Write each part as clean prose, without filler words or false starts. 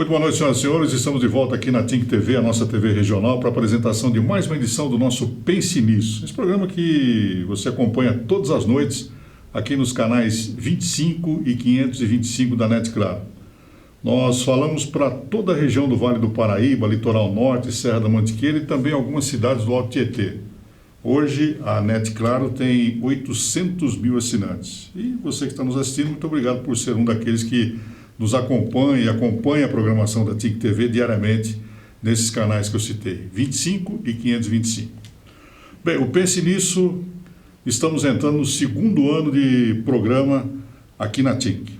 Muito boa noite, senhoras e senhores. Estamos de volta aqui na TINC TV, a nossa TV regional, para a apresentação de mais uma edição do nosso Pense Nisso. Esse programa que você acompanha todas as noites aqui nos canais 25 e 525 da NET Claro. Nós falamos para toda a região do Vale do Paraíba, Litoral Norte, Serra da Mantiqueira e também algumas cidades do Alto Tietê. Hoje a NET Claro tem 800 mil assinantes. E você que está nos assistindo, muito obrigado por ser um daqueles que nos acompanha e acompanha a programação da TIC TV diariamente nesses canais que eu citei, 25 e 525. Bem, o Pense Nisso, estamos entrando no segundo ano de programa aqui na TIC.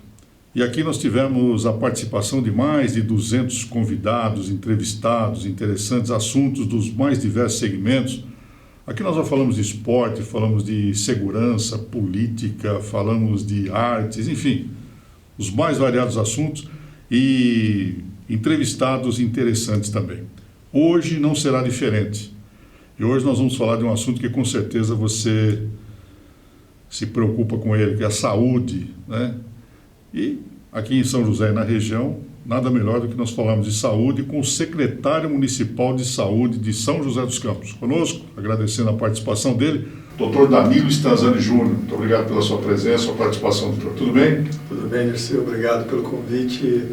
E aqui nós tivemos a participação de mais de 200 convidados, entrevistados, interessantes assuntos dos mais diversos segmentos. Aqui nós já falamos de esporte, falamos de segurança, política, falamos de artes, enfim, os mais variados assuntos e entrevistados interessantes também. Hoje não será diferente. E hoje nós vamos falar de um assunto que com certeza você se preocupa com ele, que é a saúde, né? E aqui em São José e na região, nada melhor do que nós falarmos de saúde com o secretário municipal de saúde de São José dos Campos. Conosco, agradecendo a participação dele, Dr. Danilo Stanzani Júnior. Muito obrigado pela sua presença, sua participação, doutor. Tudo bem? Tudo bem, Dirceu. Obrigado pelo convite.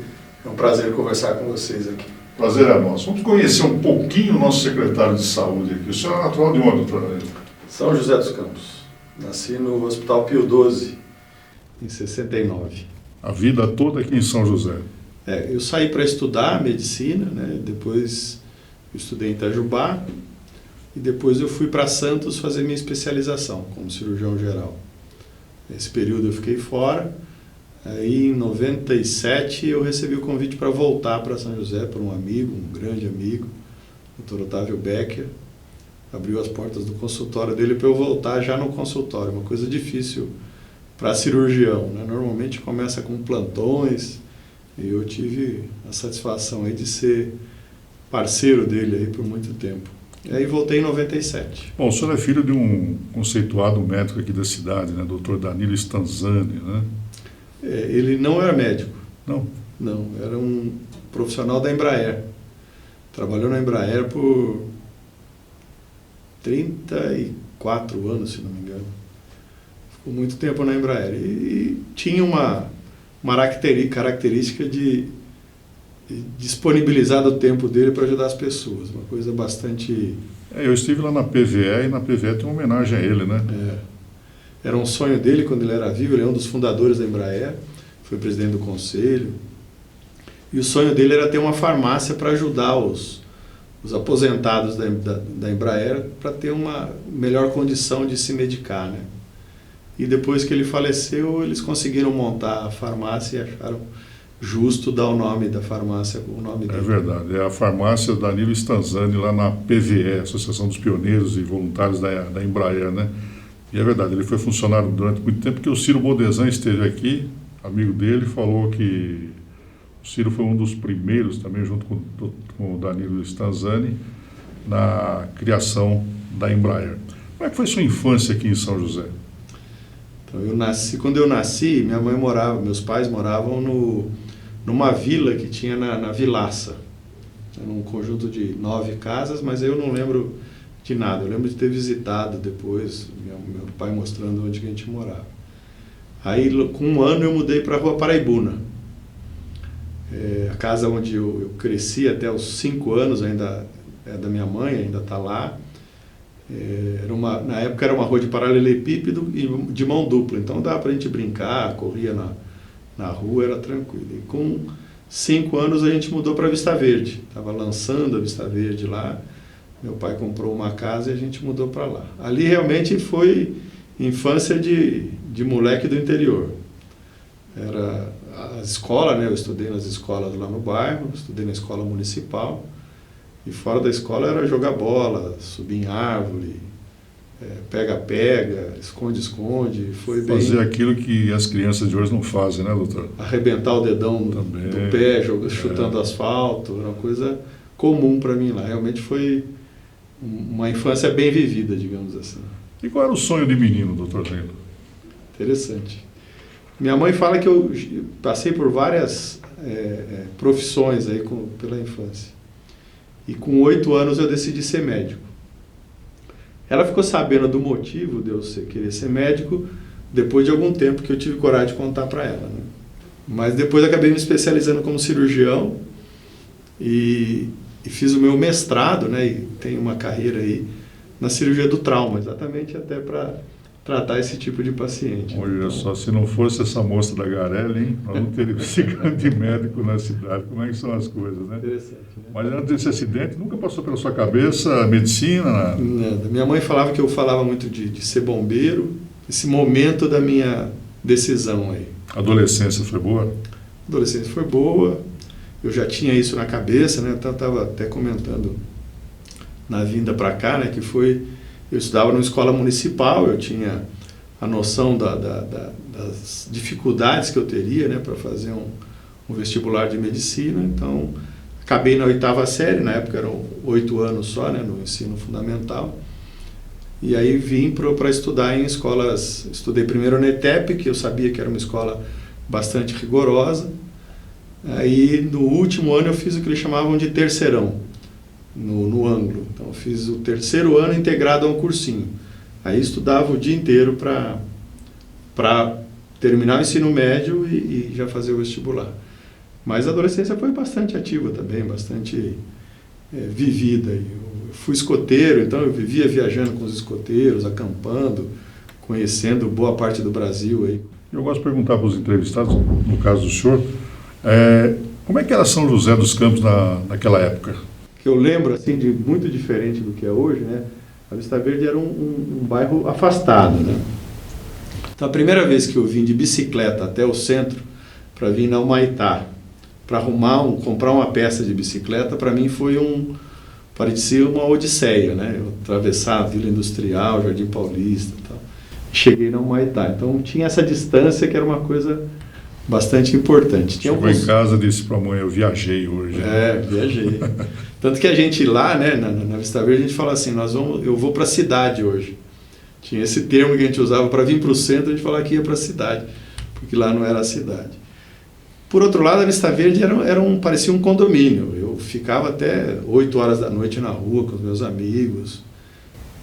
É um prazer conversar com vocês aqui. Prazer é nosso. Vamos conhecer um pouquinho o nosso secretário de saúde aqui. O senhor é natural de onde, doutor Danilo? São José dos Campos. Nasci no Hospital Pio XII, em 69. A vida toda aqui em São José. Eu saí para estudar medicina, né? Depois eu estudei em Itajubá e depois eu fui para Santos fazer minha especialização como cirurgião geral. Nesse período eu fiquei fora. Aí em 97 eu recebi o convite para voltar para São José por um amigo, um grande amigo, o Dr. Otávio Becker. Abriu as portas do consultório dele para eu voltar já no consultório, uma coisa difícil para cirurgião, né? Normalmente começa com plantões e eu tive a satisfação aí de ser parceiro dele aí por muito tempo. E aí voltei em 97. Bom, o senhor é filho de um conceituado médico aqui da cidade, né? Dr. Danilo Stanzani, né? Ele não era médico. Não? Não, era um profissional da Embraer. Trabalhou na Embraer por 34 anos, se não me engano. Ficou muito tempo na Embraer. E tinha uma característica de disponibilizar o tempo dele para ajudar as pessoas. Uma coisa bastante... Eu estive lá na PVE e na PVE tem uma homenagem a ele, né? Era um sonho dele quando ele era vivo, ele é um dos fundadores da Embraer, foi presidente do conselho. E o sonho dele era ter uma farmácia para ajudar os aposentados da Embraer para ter uma melhor condição de se medicar, né? E depois que ele faleceu, eles conseguiram montar a farmácia e acharam justo dar o nome da farmácia com o nome dele. É verdade, é a farmácia Danilo Stanzani lá na PVE, Associação dos Pioneiros e Voluntários da Embraer, né? E é verdade, ele foi funcionário durante muito tempo, porque o Ciro Bodesan esteve aqui, amigo dele, falou que o Ciro foi um dos primeiros, também junto com o Danilo Stanzani, na criação da Embraer. Como é que foi sua infância aqui em São José? Então, quando eu nasci, meus pais moravam numa vila que tinha na Vilaça. Era um conjunto de 9 casas, mas eu não lembro de nada. Eu lembro de ter visitado depois, meu pai mostrando onde que a gente morava. Aí, com 1 ano, eu mudei para a Rua Paraibuna. A casa onde eu cresci até os 5 anos ainda é da minha mãe, ainda está lá. Na época era uma rua de paralelepípedo e de mão dupla, então dava para a gente brincar, corria na rua, era tranquilo. E com 5 anos a gente mudou para Vista Verde, estava lançando a Vista Verde lá. Meu pai comprou uma casa e a gente mudou para lá. Ali realmente foi infância de moleque do interior. Era a escola, né? Eu estudei nas escolas lá no bairro, estudei na escola municipal. E fora da escola era jogar bola, subir em árvore, pega-pega, esconde-esconde. Fazer aquilo que as crianças de hoje não fazem, né, doutor? Arrebentar o dedão do pé, chutando asfalto, era uma coisa comum para mim lá. Realmente foi uma infância bem vivida, digamos assim. E qual era o sonho de menino, doutor Danilo? Interessante. Minha mãe fala que eu passei por várias profissões aí pela infância. E com 8 anos eu decidi ser médico. Ela ficou sabendo do motivo de eu querer ser médico depois de algum tempo que eu tive coragem de contar para ela, né? Mas depois acabei me especializando como cirurgião e fiz o meu mestrado, né? E tenho uma carreira aí na cirurgia do trauma, exatamente até para tratar esse tipo de paciente. Olha então, só, se não fosse essa moça da Garelli, hein, nós não teríamos esse grande médico na cidade. Como é que são as coisas, né? Interessante, né? Mas antes desse acidente, nunca passou pela sua cabeça a medicina? Nada. Minha mãe falava que eu falava muito de ser bombeiro, esse momento da minha decisão aí. A adolescência foi boa? A adolescência foi boa, eu já tinha isso na cabeça, né? Eu estava até comentando na vinda para cá, né? Que foi... Eu estudava numa escola municipal, eu tinha a noção das dificuldades que eu teria, né, para fazer um vestibular de medicina. Então, acabei na 8ª série, na época eram 8 anos só, né, no ensino fundamental. E aí vim para estudar em escolas, estudei primeiro na ETEP, que eu sabia que era uma escola bastante rigorosa. Aí no último ano eu fiz o que eles chamavam de terceirão. No ângulo. Então, eu fiz o 3º ano integrado a um cursinho. Aí estudava o dia inteiro para terminar o ensino médio e já fazer o vestibular. Mas a adolescência foi bastante ativa também, bastante vivida. Eu fui escoteiro, então eu vivia viajando com os escoteiros, acampando, conhecendo boa parte do Brasil aí. Eu gosto de perguntar para os entrevistados, no caso do senhor, como é que era São José dos Campos naquela época? Que eu lembro assim de muito diferente do que é hoje, né? A Vista Verde era um bairro afastado, né? Então a primeira vez que eu vim de bicicleta até o centro para vir na Humaitá, para comprar uma peça de bicicleta, para mim parecia uma odisseia, né? Eu atravessar a Vila Industrial, Jardim Paulista, e tal. Cheguei na Humaitá, então tinha essa distância que era uma coisa bastante importante. Chegou em casa e disse para a mãe, eu viajei hoje. Viajei. Tanto que a gente lá, né, na Vista Verde, a gente fala assim, eu vou para a cidade hoje. Tinha esse termo que a gente usava para vir para o centro, a gente falava que ia para a cidade, porque lá não era a cidade. Por outro lado, a Vista Verde parecia um condomínio. Eu ficava até 8 horas da noite na rua com os meus amigos,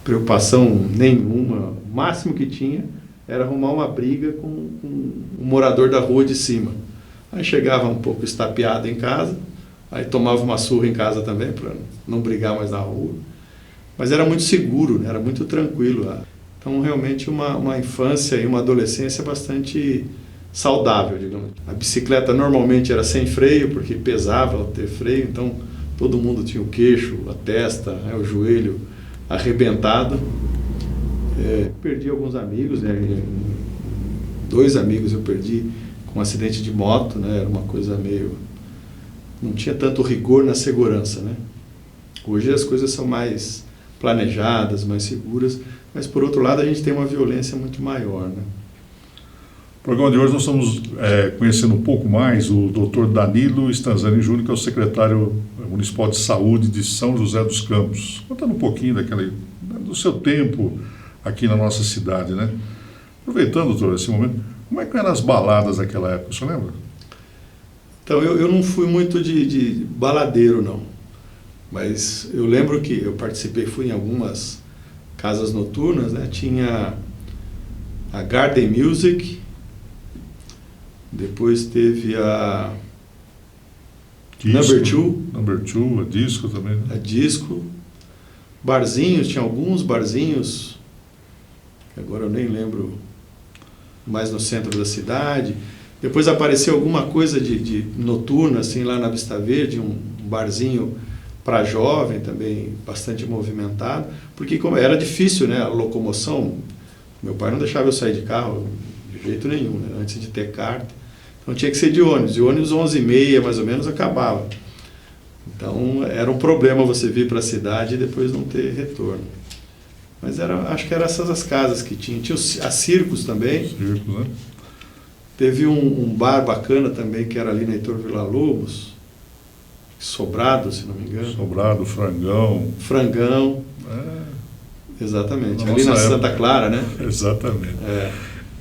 preocupação nenhuma. O máximo que tinha era arrumar uma briga com um morador da rua de cima. Aí chegava um pouco estapeado em casa, aí tomava uma surra em casa também, para não brigar mais na rua. Mas era muito seguro, né? Era muito tranquilo lá. Então, realmente, uma infância e uma adolescência bastante saudável, digamos. A bicicleta normalmente era sem freio, porque pesava ter freio, então todo mundo tinha o queixo, a testa, né, o joelho arrebentado. Perdi alguns amigos, né? 2 amigos eu perdi com um acidente de moto, né? Era uma coisa meio... Não tinha tanto rigor na segurança, né? Hoje as coisas são mais planejadas, mais seguras, mas por outro lado a gente tem uma violência muito maior, né? No programa de hoje nós estamos conhecendo um pouco mais o Dr. Danilo Stanzani Júnior, que é o secretário municipal de saúde de São José dos Campos. Contando um pouquinho do seu tempo aqui na nossa cidade, né? Aproveitando, doutor, esse momento, como é que eram as baladas daquela época, o senhor lembra? Então, eu não fui muito de baladeiro, não. Mas eu lembro que eu fui em algumas casas noturnas, né? Tinha a Garden Music, depois teve a Disco, Number 2, a Disco também, né? A Disco. Barzinhos, tinha alguns barzinhos, que agora eu nem lembro, mais no centro da cidade. Depois apareceu alguma coisa de noturna, assim, lá na Vista Verde, um barzinho para jovem também, bastante movimentado, porque como era difícil, né, a locomoção. Meu pai não deixava eu sair de carro de jeito nenhum, né, antes de ter carta. Então tinha que ser de ônibus, e ônibus 11h30 mais ou menos acabava. Então era um problema você vir para a cidade e depois não ter retorno. Mas acho que eram essas as casas que tinha. Tinha a Circos também. Circos, né? Teve um bar bacana também, que era ali na Heitor Villa-Lobos, Sobrado, se não me engano. Sobrado, Frangão. Frangão. Exatamente. Ali na Santa Clara, né? Exatamente.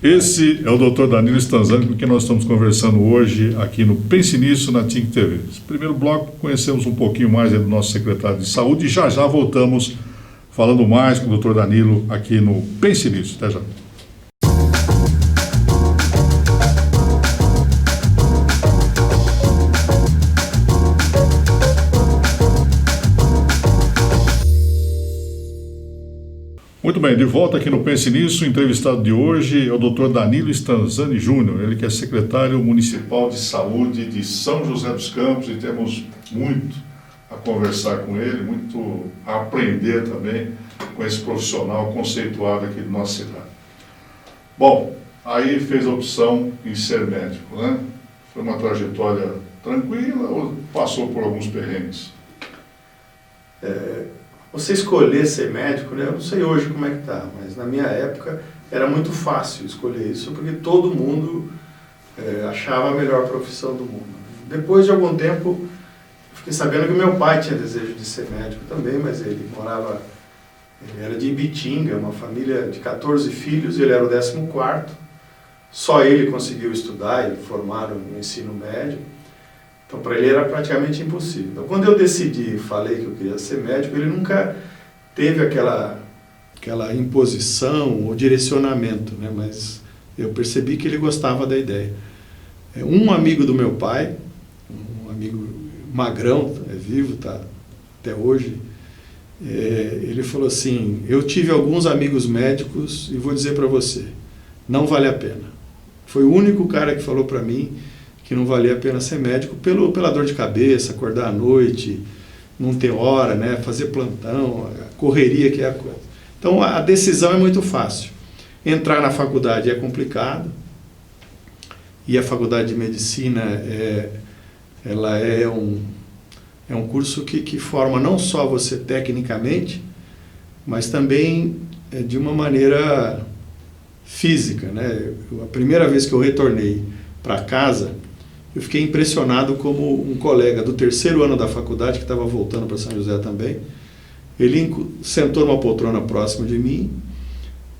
Esse é o Dr. Danilo Stanzani, com quem nós estamos conversando hoje aqui no Pense Nisso na TINC TV. Nesse primeiro bloco, conhecemos um pouquinho mais do nosso secretário de saúde e já voltamos falando mais com o Dr. Danilo aqui no Pense Nisso. Até já. Muito bem, de volta aqui no Pense Nisso, o entrevistado de hoje é o Dr. Danilo Stanzani Júnior, ele que é secretário municipal de saúde de São José dos Campos, e temos muito a conversar com ele, muito a aprender também com esse profissional conceituado aqui de nossa cidade. Bom, aí fez a opção em ser médico, né? Foi uma trajetória tranquila ou passou por alguns perrengues? Você escolher ser médico, né? Eu não sei hoje como é que tá, mas na minha época era muito fácil escolher isso, porque todo mundo achava a melhor profissão do mundo. Depois de algum tempo, fiquei sabendo que meu pai tinha desejo de ser médico também, mas ele era de Ibitinga, uma família de 14 filhos, ele era o 14º, só ele conseguiu estudar e formaram no ensino médio. Então, para ele era praticamente impossível. Então, quando eu decidi, falei que eu queria ser médico, ele nunca teve aquela imposição ou direcionamento, né? Mas eu percebi que ele gostava da ideia. Um amigo do meu pai, um amigo magrão, é vivo, tá até hoje, ele falou assim, eu tive alguns amigos médicos e vou dizer para você, não vale a pena. Foi o único cara que falou para mim que não valia a pena ser médico pela dor de cabeça, acordar à noite, não ter hora, né, fazer plantão, a correria que é a coisa. Então a decisão é muito fácil. Entrar na faculdade é complicado, e a faculdade de medicina ela é um curso que forma não só você tecnicamente, mas também de uma maneira física, né? A primeira vez que eu retornei para casa, eu fiquei impressionado como um colega do 3º ano da faculdade, que estava voltando para São José também, ele sentou numa poltrona próxima de mim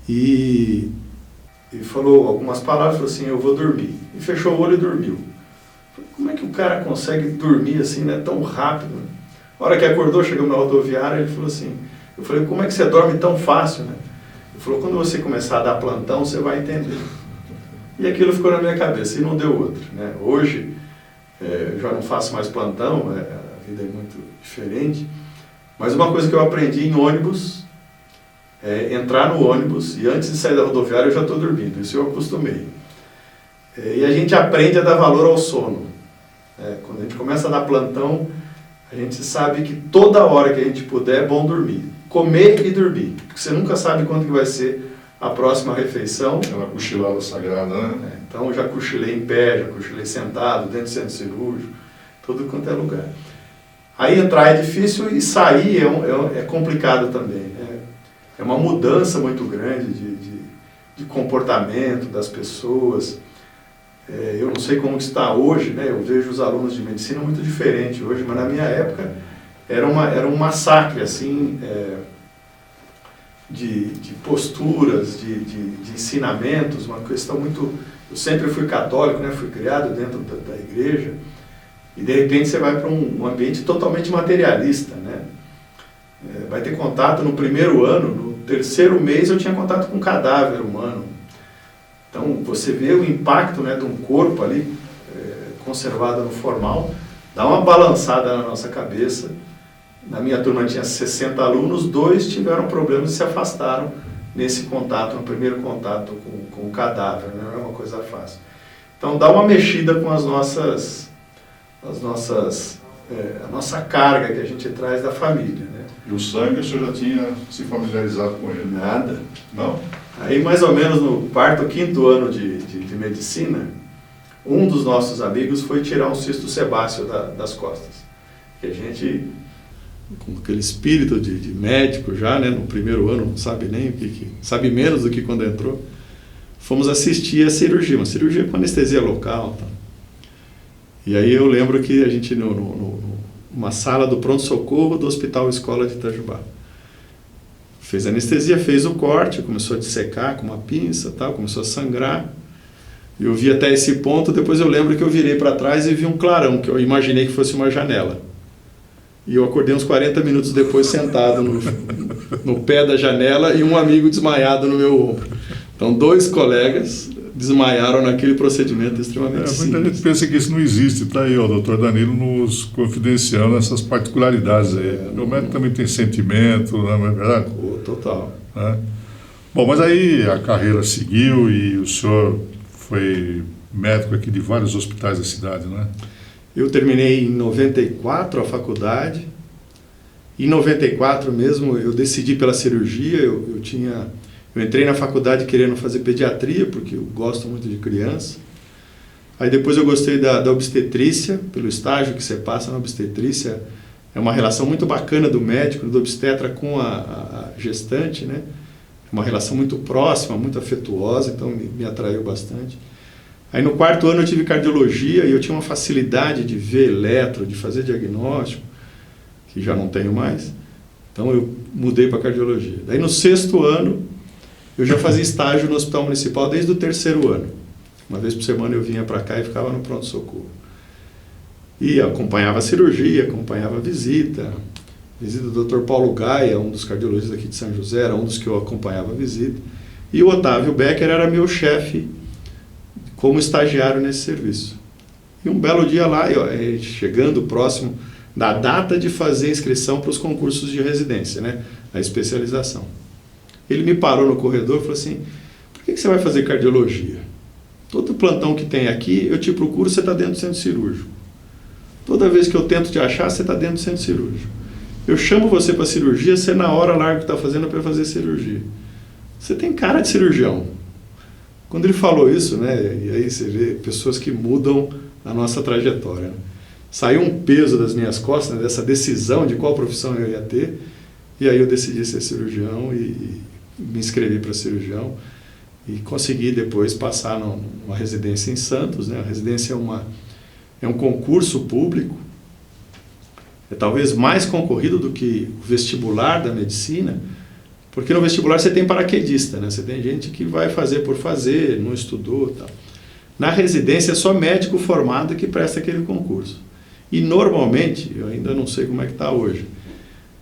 e falou algumas palavras, falou assim, eu vou dormir. E fechou o olho e dormiu. Falei, como é que o cara consegue dormir assim, né, tão rápido? A hora que acordou, chegamos na rodoviária, ele falou assim, eu falei, como é que você dorme tão fácil, né? Ele falou, quando você começar a dar plantão, você vai entender. E aquilo ficou na minha cabeça e não deu outro, né? Hoje, eu já não faço mais plantão, a vida é muito diferente, mas uma coisa que eu aprendi em ônibus é entrar no ônibus e antes de sair da rodoviária eu já estou dormindo, isso eu acostumei. E a gente aprende a dar valor ao sono. Quando a gente começa a dar plantão, a gente sabe que toda hora que a gente puder é bom dormir. Comer e dormir, porque você nunca sabe quando que vai ser a próxima refeição. Aquela cochilada sagrada, né? Então eu já cochilei em pé, já cochilei sentado, dentro do centro cirúrgico, tudo quanto é lugar. Aí entrar é difícil e sair é complicado também. É uma mudança muito grande de comportamento das pessoas. Eu não sei como está hoje, né? Eu vejo os alunos de medicina muito diferente hoje, mas na minha época era um massacre, assim, de posturas, de ensinamentos, uma questão muito... Eu sempre fui católico, né? Fui criado dentro da igreja, e de repente você vai para um ambiente totalmente materialista, né? Vai ter contato no primeiro ano, no 3º mês eu tinha contato com um cadáver humano. Então você vê o impacto, né, de um corpo ali conservado no formal, dá uma balançada na nossa cabeça. Na minha turma tinha 60 alunos, 2 tiveram problemas e se afastaram nesse contato, no primeiro contato com o cadáver, né? Não é uma coisa fácil. Então dá uma mexida com a nossa carga que a gente traz da família, né? E o sangue, o senhor já tinha se familiarizado com ele? Nada. Não? Aí mais ou menos no 4º, 5º ano de medicina, um dos nossos amigos foi tirar um cisto sebáceo das costas. Que a gente, com aquele espírito de médico já, né, no primeiro ano, não sabe nem o que sabe menos do que quando entrou, fomos assistir a cirurgia, uma cirurgia com anestesia local. Tá? E aí eu lembro que a gente, numa sala do pronto-socorro do Hospital Escola de Itajubá, Fez anestesia, fez o corte, começou a dissecar com uma pinça, tal, começou a sangrar. Eu vi até esse ponto, depois eu lembro que eu virei para trás e vi um clarão, que eu imaginei que fosse uma janela. E eu acordei uns 40 minutos depois sentado no pé da janela e um amigo desmaiado no meu ombro. Então, 2 colegas desmaiaram naquele procedimento extremamente simples. Muita gente pensa que isso não existe, tá aí, o doutor Danilo nos confidenciando essas particularidades aí. O médico também tem sentimento, não é verdade? Total. Bom, mas aí a carreira seguiu e o senhor foi médico aqui de vários hospitais da cidade, né? Eu terminei em 94 a faculdade. Em 94 mesmo eu decidi pela cirurgia. Eu entrei na faculdade querendo fazer pediatria, porque eu gosto muito de criança. Aí depois eu gostei da obstetrícia, pelo estágio que você passa na obstetrícia. É uma relação muito bacana do médico, do obstetra com a gestante, né? Uma relação muito próxima, muito afetuosa, então me atraiu bastante. Aí no 4º ano eu tive cardiologia e eu tinha uma facilidade de ver eletro, de fazer diagnóstico, que já não tenho mais. Então eu mudei para cardiologia. Daí no 6º ano eu já fazia estágio no Hospital Municipal desde o 3º ano. Uma vez por semana eu vinha para cá e ficava no pronto-socorro. E acompanhava a cirurgia, acompanhava a visita do Dr. Paulo Gaia, um dos cardiologistas aqui de São José, era um dos que eu acompanhava a visita. E o Otávio Becker era meu chefe como estagiário nesse serviço. E um belo dia lá, chegando próximo da data de fazer a inscrição para os concursos de residência, né? A especialização. Ele me parou no corredor e falou assim: por que você vai fazer cardiologia? Todo plantão que tem aqui, eu te procuro, você está dentro do centro cirúrgico. Toda vez que eu tento te achar, você está dentro do centro cirúrgico. Eu chamo você para cirurgia, você na hora larga o que está fazendo para fazer cirurgia. Você tem cara de cirurgião. Quando ele falou isso, né, e aí você vê pessoas que mudam a nossa trajetória. Né? Saiu um peso das minhas costas, né, dessa decisão de qual profissão eu ia ter, e aí eu decidi ser cirurgião e me inscrevi para cirurgião e consegui depois passar numa residência em Santos. Né? A residência é um concurso público, é talvez mais concorrido do que o vestibular da medicina, porque no vestibular você tem paraquedista, né? Você tem gente que vai fazer por fazer, não estudou, tal. Na residência é só médico formado que presta aquele concurso. E normalmente, eu ainda não sei como é que está hoje,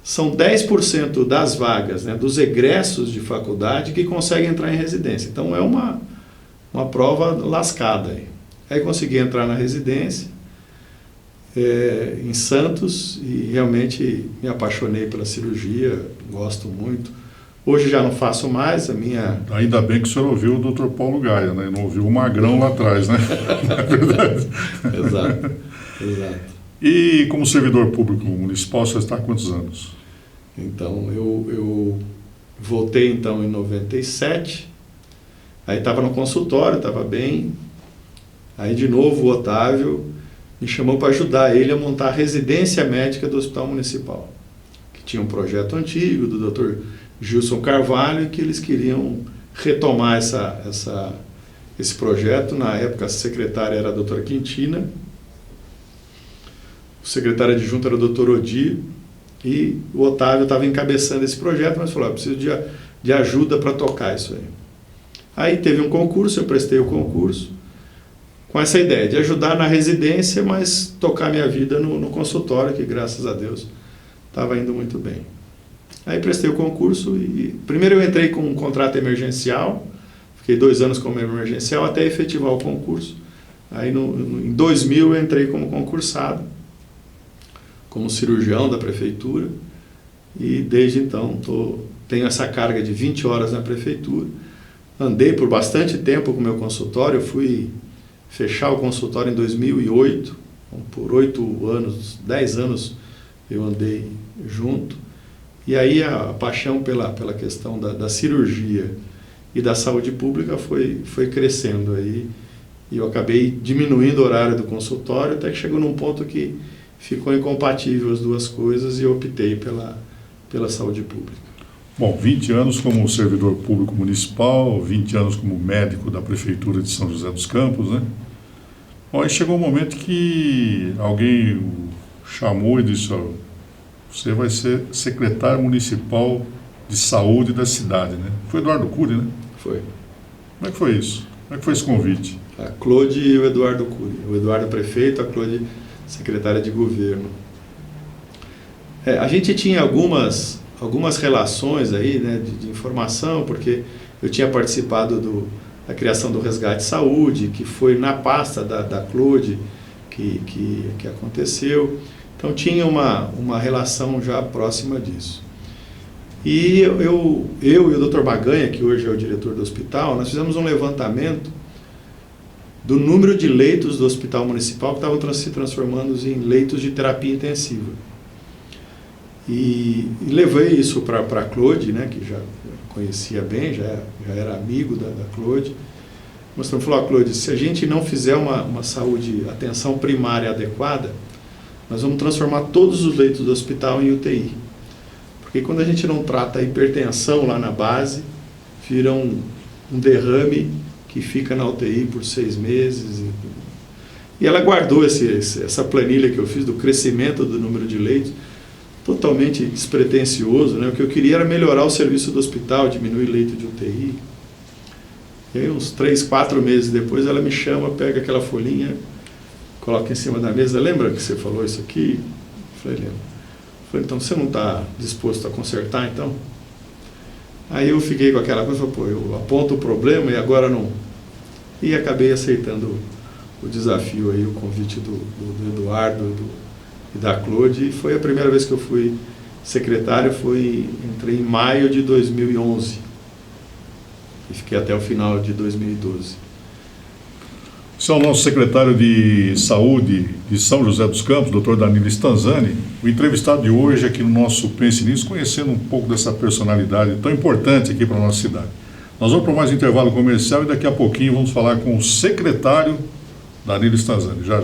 são 10% das vagas, né, dos egressos de faculdade que conseguem entrar em residência. Então é uma prova lascada. Aí consegui entrar na residência, em Santos, e realmente me apaixonei pela cirurgia, gosto muito. Hoje já não faço mais, a minha... Ainda bem que o senhor ouviu o Dr. Paulo Gaia, né? Não ouviu o Magrão lá atrás, né? É verdade. Exato. E como servidor público municipal, você está há quantos anos? Então, eu voltei então em 97, aí estava no consultório, estava bem, aí de novo o Otávio me chamou para ajudar ele a montar a residência médica do Hospital Municipal, que tinha um projeto antigo do Dr. Gilson Carvalho, e que eles queriam retomar esse projeto. Na época a secretária era a doutora Quintina, o secretário adjunto era o Dr. Odir, e o Otávio estava encabeçando esse projeto, mas falou: preciso de ajuda para tocar isso aí. Aí teve um concurso, eu prestei o concurso, com essa ideia de ajudar na residência, mas tocar minha vida no consultório, que graças a Deus estava indo muito bem. Aí prestei o concurso e primeiro eu entrei com um contrato emergencial, fiquei 2 anos como emergencial até efetivar o concurso. Aí em 2000 eu entrei como concursado, como cirurgião da prefeitura, e desde então tenho essa carga de 20 horas na prefeitura. Andei por bastante tempo com o meu consultório, eu fui fechar o consultório em 2008, então, por 10 anos eu andei junto. E aí a paixão pela questão da cirurgia e da saúde pública foi crescendo aí, e eu acabei diminuindo o horário do consultório, até que chegou num ponto que ficou incompatível as duas coisas e eu optei pela saúde pública. Bom, 20 anos como servidor público municipal, 20 anos como médico da Prefeitura de São José dos Campos, né? Bom, aí chegou um momento que alguém o chamou e disse: ó, você vai ser secretário municipal de saúde da cidade, né? Foi Eduardo Cury, né? Foi. Como é que foi isso? Como é que foi esse convite? A Claude e o Eduardo Cury. O Eduardo prefeito, a Claude secretária de governo. A gente tinha algumas relações aí, né, de informação, porque eu tinha participado da criação do Resgate Saúde, que foi na pasta da Claude que aconteceu. Então tinha uma relação já próxima disso. E eu e o Dr. Maganha, que hoje é o diretor do hospital, nós fizemos um levantamento do número de leitos do hospital municipal que estavam se transformando em leitos de terapia intensiva. E levei isso para a Claude, né, que já conhecia bem, já era amigo da Claude. Mostramos, falou, Claude, se a gente não fizer uma saúde, atenção primária adequada, nós vamos transformar todos os leitos do hospital em UTI. Porque quando a gente não trata a hipertensão lá na base, vira um derrame que fica na UTI por 6 meses. E ela guardou essa planilha que eu fiz do crescimento do número de leitos, totalmente despretensioso, né? O que eu queria era melhorar o serviço do hospital, diminuir leito de UTI. E aí, uns 3, 4 meses depois, ela me chama, pega aquela folhinha, coloca em cima da mesa. Lembra que você falou isso aqui? Eu falei, lembro. Eu falei, então você não está disposto a consertar, então? Aí eu fiquei com aquela coisa, pô, eu aponto o problema e agora não. E acabei aceitando o desafio aí, o convite do Eduardo e da Claude. E foi a primeira vez que eu fui secretário, entrei em maio de 2011 e fiquei até o final de 2012. Esse é o nosso secretário de Saúde de São José dos Campos, Dr. Danilo Stanzani, o entrevistado de hoje aqui no nosso Pense Nisso, conhecendo um pouco dessa personalidade tão importante aqui para a nossa cidade. Nós vamos para mais um intervalo comercial e daqui a pouquinho vamos falar com o secretário Danilo Stanzani. Já.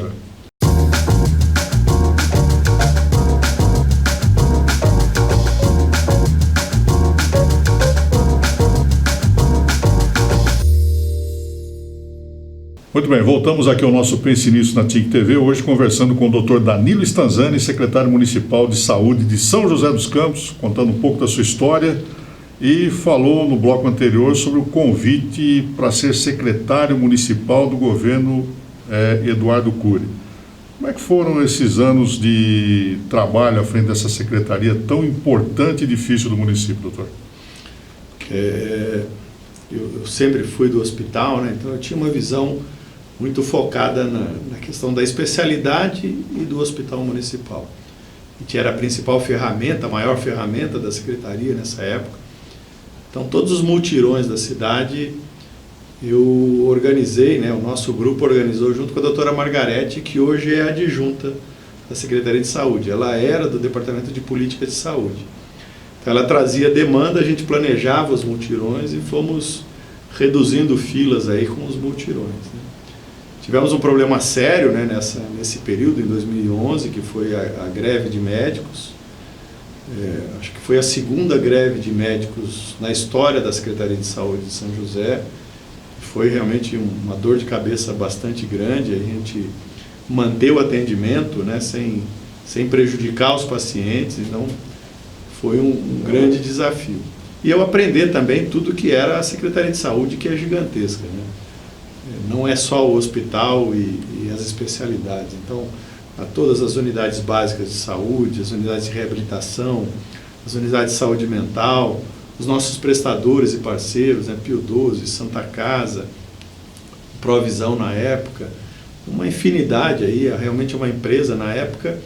Muito bem, voltamos aqui ao nosso Pense Nisso na TIC TV, hoje conversando com o Dr. Danilo Stanzani, secretário municipal de saúde de São José dos Campos, contando um pouco da sua história, e falou no bloco anterior sobre o convite para ser secretário municipal do governo Eduardo Cury. Como é que foram esses anos de trabalho à frente dessa secretaria tão importante e difícil do município, doutor? Eu sempre fui do hospital, né? Então eu tinha uma visão muito focada na questão da especialidade e do hospital municipal, que era a principal ferramenta, a maior ferramenta da secretaria nessa época. Então todos os multirões da cidade eu organizei, né? O nosso grupo organizou junto com a doutora Margarete, que hoje é adjunta da Secretaria de Saúde. Ela era do Departamento de Política de Saúde. Então ela trazia demanda, a gente planejava os multirões e fomos reduzindo filas aí com os multirões, né? Tivemos um problema sério, né, nesse período, em 2011, que foi a greve de médicos. Acho que foi a segunda greve de médicos na história da Secretaria de Saúde de São José. Foi realmente uma dor de cabeça bastante grande, a gente manter o atendimento, né, sem prejudicar os pacientes, então foi um grande desafio. E eu aprender também tudo que era a Secretaria de Saúde, que é gigantesca, né? Não é só o hospital e as especialidades. Então, a todas as unidades básicas de saúde, as unidades de reabilitação, as unidades de saúde mental, os nossos prestadores e parceiros, né, Pio XII, Santa Casa, Provisão na época, uma infinidade aí, realmente uma empresa na época,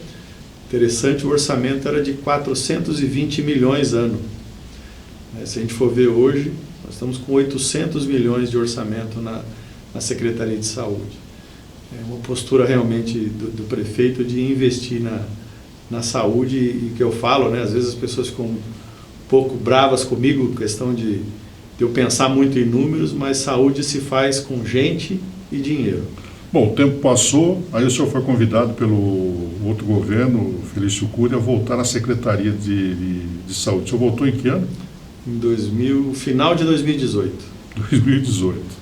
interessante, o orçamento era de 420 milhões ano. Se a gente for ver hoje, nós estamos com 800 milhões de orçamento na Secretaria de Saúde. É uma postura realmente do prefeito de investir na saúde, e que eu falo, né, às vezes as pessoas ficam um pouco bravas comigo, questão de eu pensar muito em números, mas saúde se faz com gente e dinheiro. Bom, o tempo passou, aí o senhor foi convidado pelo outro governo, Felício Cury, a voltar à Secretaria de Saúde. O senhor voltou em que ano? Final de 2018. 2018.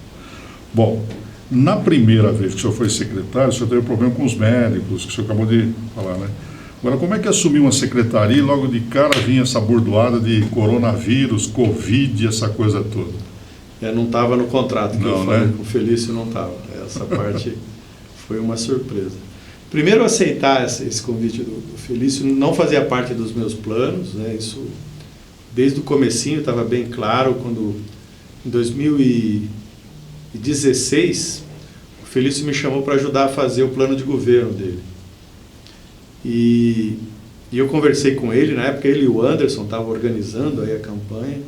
Bom, na primeira vez que o senhor foi secretário, o senhor teve problema com os médicos, que o senhor acabou de falar, né? Agora, como é que assumiu uma secretaria e logo de cara vinha essa bordoada de coronavírus, Covid, essa coisa toda? Não estava no contrato que não, eu falei, né? Com o Felício não estava. Essa parte foi uma surpresa. Primeiro, aceitar esse convite do Felício não fazia parte dos meus planos, né? Isso, desde o comecinho, estava bem claro, quando, em 2016, o Felício me chamou para ajudar a fazer o plano de governo dele. E eu conversei com ele, na época ele e o Anderson estavam organizando aí a campanha,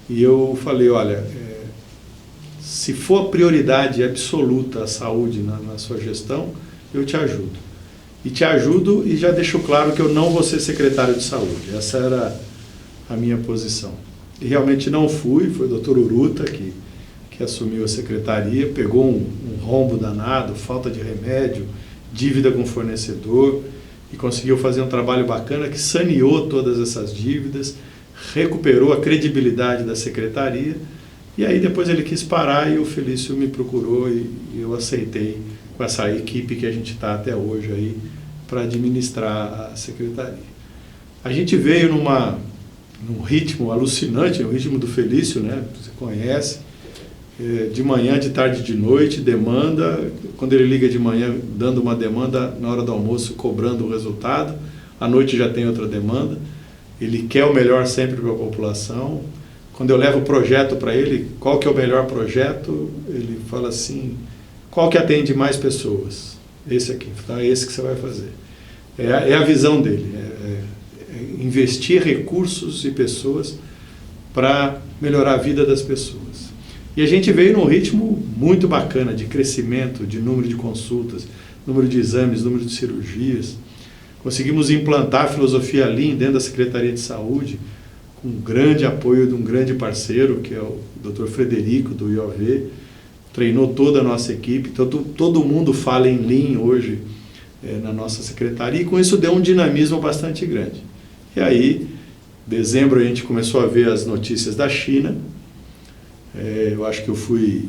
e eu falei, olha, se for a prioridade absoluta a saúde na sua gestão, eu te ajudo. E te ajudo e já deixo claro que eu não vou ser secretário de saúde. Essa era a minha posição. E realmente não fui, foi o Dr. Uruta que assumiu a secretaria, pegou um rombo danado, falta de remédio, dívida com fornecedor, e conseguiu fazer um trabalho bacana que saneou todas essas dívidas, recuperou a credibilidade da secretaria, e aí depois ele quis parar e o Felício me procurou e eu aceitei com essa equipe que a gente está até hoje aí para administrar a secretaria. A gente veio num ritmo alucinante, o ritmo do Felício, né? Você conhece, de manhã, de tarde, de noite, demanda, quando ele liga de manhã dando uma demanda, na hora do almoço cobrando o resultado, à noite já tem outra demanda, ele quer o melhor sempre para a população. Quando eu levo o projeto para ele, qual que é o melhor projeto, ele fala assim, qual que atende mais pessoas? Esse aqui, tá? É esse que você vai fazer. É a visão dele, é investir recursos e pessoas para melhorar a vida das pessoas. E a gente veio num ritmo muito bacana de crescimento, de número de consultas, número de exames, número de cirurgias. Conseguimos implantar a filosofia Lean dentro da Secretaria de Saúde, com um grande apoio de um grande parceiro, que é o Dr. Frederico, do IOV. Treinou toda a nossa equipe, todo mundo fala em Lean hoje na nossa secretaria, e com isso deu um dinamismo bastante grande. E aí, em dezembro, a gente começou a ver as notícias da China. Eu acho que eu fui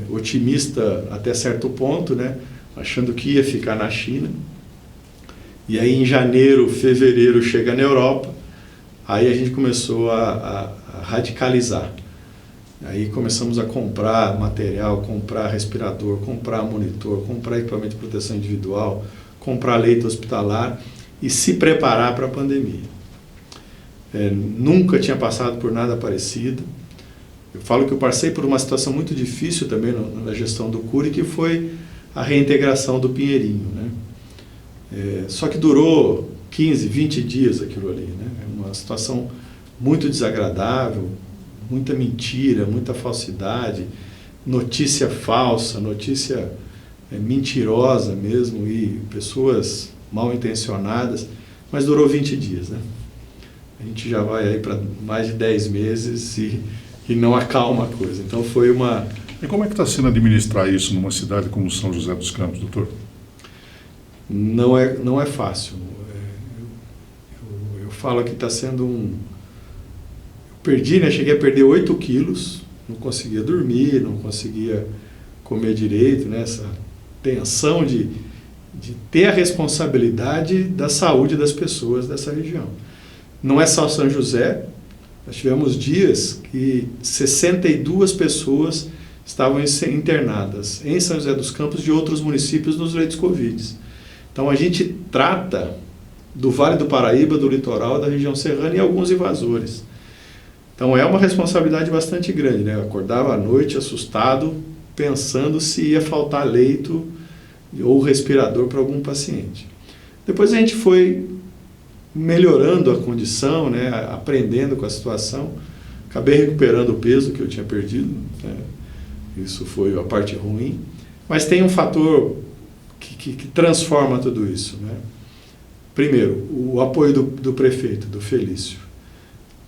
otimista até certo ponto, né? Achando que ia ficar na China. E aí, em janeiro, fevereiro, chega na Europa. Aí a gente começou a radicalizar. Aí começamos a comprar material, comprar respirador, comprar monitor, comprar equipamento de proteção individual, comprar leito hospitalar e se preparar para a pandemia. Nunca tinha passado por nada parecido. Eu falo que eu passei por uma situação muito difícil também na gestão do CURI, que foi a reintegração do Pinheirinho, né? Só que durou 15, 20 dias aquilo ali, né? Uma situação muito desagradável, muita mentira, muita falsidade, notícia falsa, notícia mentirosa mesmo, e pessoas mal intencionadas, mas durou 20 dias, né? A gente já vai aí para mais de 10 meses e não acalma a coisa. Então foi uma... E como é que está sendo administrar isso numa cidade como São José dos Campos, doutor? Não é fácil. Eu falo que está sendo eu perdi, né? Cheguei a perder 8 quilos, não conseguia dormir, não conseguia comer direito, né? Essa tensão de ter a responsabilidade da saúde das pessoas dessa região. Não é só São José, nós tivemos dias que 62 pessoas estavam internadas em São José dos Campos de outros municípios nos leitos Covid. Então a gente trata do Vale do Paraíba, do litoral, da região serrana e alguns invasores. Então é uma responsabilidade bastante grande, né? Eu acordava à noite assustado, pensando se ia faltar leito ou respirador para algum paciente. Depois a gente foi melhorando a condição, né? Aprendendo com a situação. Acabei recuperando o peso que eu tinha perdido, né? Isso foi a parte ruim. Mas tem um fator que transforma tudo isso, né? Primeiro, o apoio do prefeito, do Felício.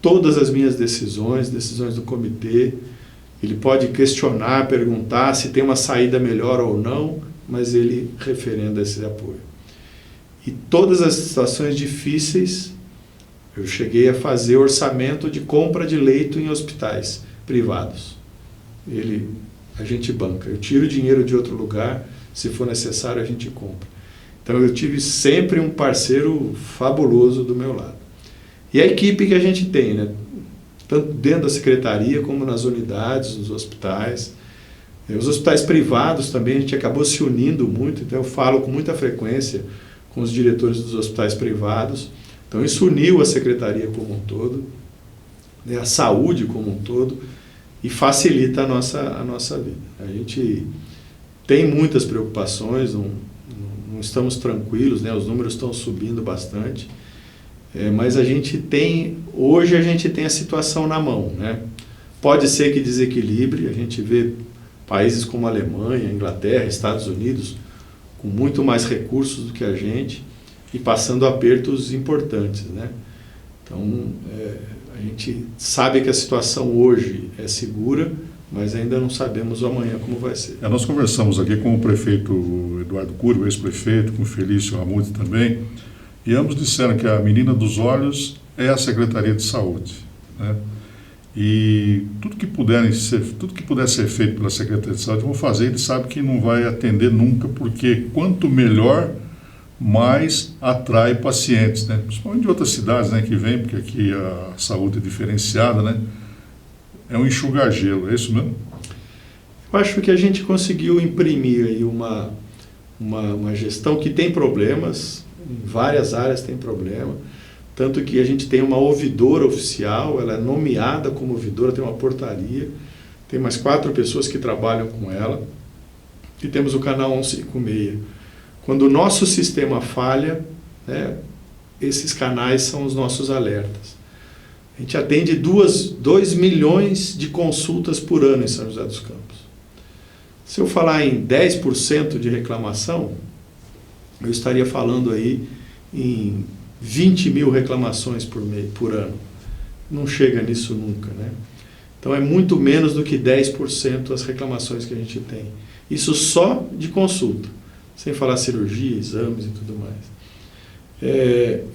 Todas as minhas decisões do comitê, ele pode questionar, perguntar se tem uma saída melhor ou não, mas ele referenda esse apoio. E todas as situações difíceis, eu cheguei a fazer orçamento de compra de leito em hospitais privados. A gente banca. Eu tiro dinheiro de outro lugar, se for necessário a gente compra. Então eu tive sempre um parceiro fabuloso do meu lado. E a equipe que a gente tem, né? Tanto dentro da secretaria como nas unidades, nos hospitais. Os hospitais privados também a gente acabou se unindo muito, então eu falo com muita frequência com os diretores dos hospitais privados. Então isso uniu a secretaria como um todo, né? A saúde como um todo, e facilita a nossa vida. A gente tem muitas preocupações, não estamos tranquilos, né? Os números estão subindo bastante, mas hoje a gente tem a situação na mão, né? Pode ser que desequilibre, a gente vê países como a Alemanha, Inglaterra, Estados Unidos, com muito mais recursos do que a gente e passando apertos importantes, né? Então, a gente sabe que a situação hoje é segura, mas ainda não sabemos amanhã como vai ser. Nós conversamos aqui com o prefeito Eduardo Cury, o ex-prefeito, com o Felício Ramute também, e ambos disseram que a menina dos olhos é a Secretaria de Saúde, né? E tudo que puder ser feito pela Secretaria de Saúde, vão fazer. Ele sabe que não vai atender nunca, porque quanto melhor, mais atrai pacientes, né? Principalmente de outras cidades, né, que vem, porque aqui a saúde é diferenciada, né? É um enxugar gelo, é isso mesmo? Eu acho que a gente conseguiu imprimir aí uma gestão que tem problemas, em várias áreas tem problema, tanto que a gente tem uma ouvidora oficial, ela é nomeada como ouvidora, tem uma portaria, tem mais 4 pessoas que trabalham com ela, e temos o canal 156. Quando o nosso sistema falha, né, esses canais são os nossos alertas. A gente atende 2 milhões de consultas por ano em São José dos Campos. Se eu falar em 10% de reclamação, eu estaria falando aí em 20 mil reclamações por ano. Não chega nisso nunca, né? Então é muito menos do que 10% as reclamações que a gente tem. Isso só de consulta, sem falar cirurgia, exames e tudo mais.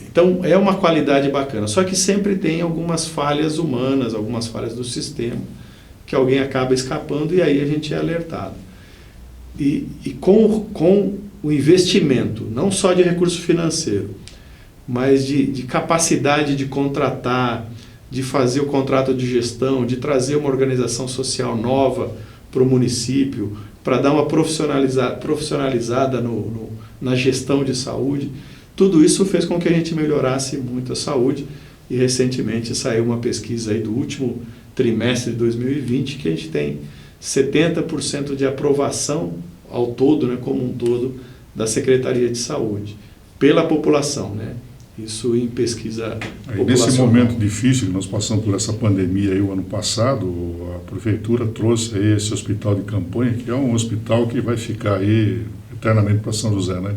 Então é uma qualidade bacana, só que sempre tem algumas falhas humanas, algumas falhas do sistema, que alguém acaba escapando e aí a gente é alertado. E com o investimento, não só de recurso financeiro, mas de capacidade de contratar, de fazer o contrato de gestão, de trazer uma organização social nova para o município, para dar uma profissionalizada na gestão de saúde. Tudo isso fez com que a gente melhorasse muito a saúde, e recentemente saiu uma pesquisa aí do último trimestre de 2020 que a gente tem 70% de aprovação ao todo, né, como um todo, da Secretaria de Saúde, pela população, né? Isso em pesquisa populacional. Nesse momento difícil que nós passamos por essa pandemia aí o ano passado, a prefeitura trouxe aí esse hospital de campanha, que é um hospital que vai ficar aí eternamente para São José, né?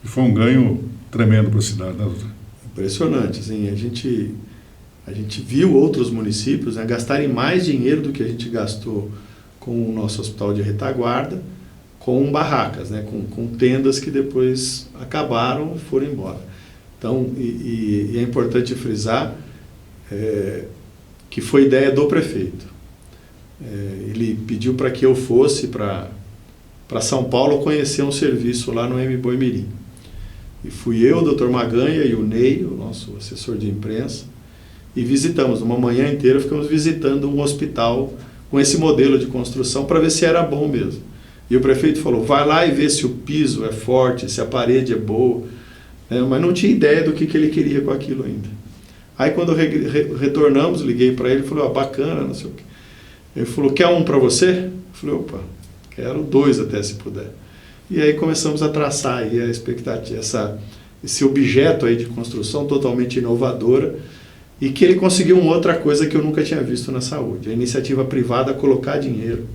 E foi um ganho tremendo para a cidade, né, doutor? Impressionante, assim, a gente viu outros municípios, né, gastarem mais dinheiro do que a gente gastou com o nosso hospital de retaguarda, com barracas, né, com tendas que depois acabaram e foram embora. Então, e é importante frisar que foi ideia do prefeito. Ele pediu para que eu fosse para São Paulo conhecer um serviço lá no Boimirim. E fui eu, o Dr. Maganha e o Ney, o nosso assessor de imprensa, e visitamos, uma manhã inteira ficamos visitando um hospital com esse modelo de construção para ver se era bom mesmo. E o prefeito falou, vai lá e vê se o piso é forte, se a parede é boa, mas não tinha ideia do que ele queria com aquilo ainda. Aí quando retornamos, liguei para ele e falei, bacana, não sei o quê. Ele falou, quer um para você? Eu falei, opa, quero 2 até se puder. E aí começamos a traçar aí a expectativa, esse objeto aí de construção totalmente inovadora, e que ele conseguiu uma outra coisa que eu nunca tinha visto na saúde, a iniciativa privada colocar dinheiro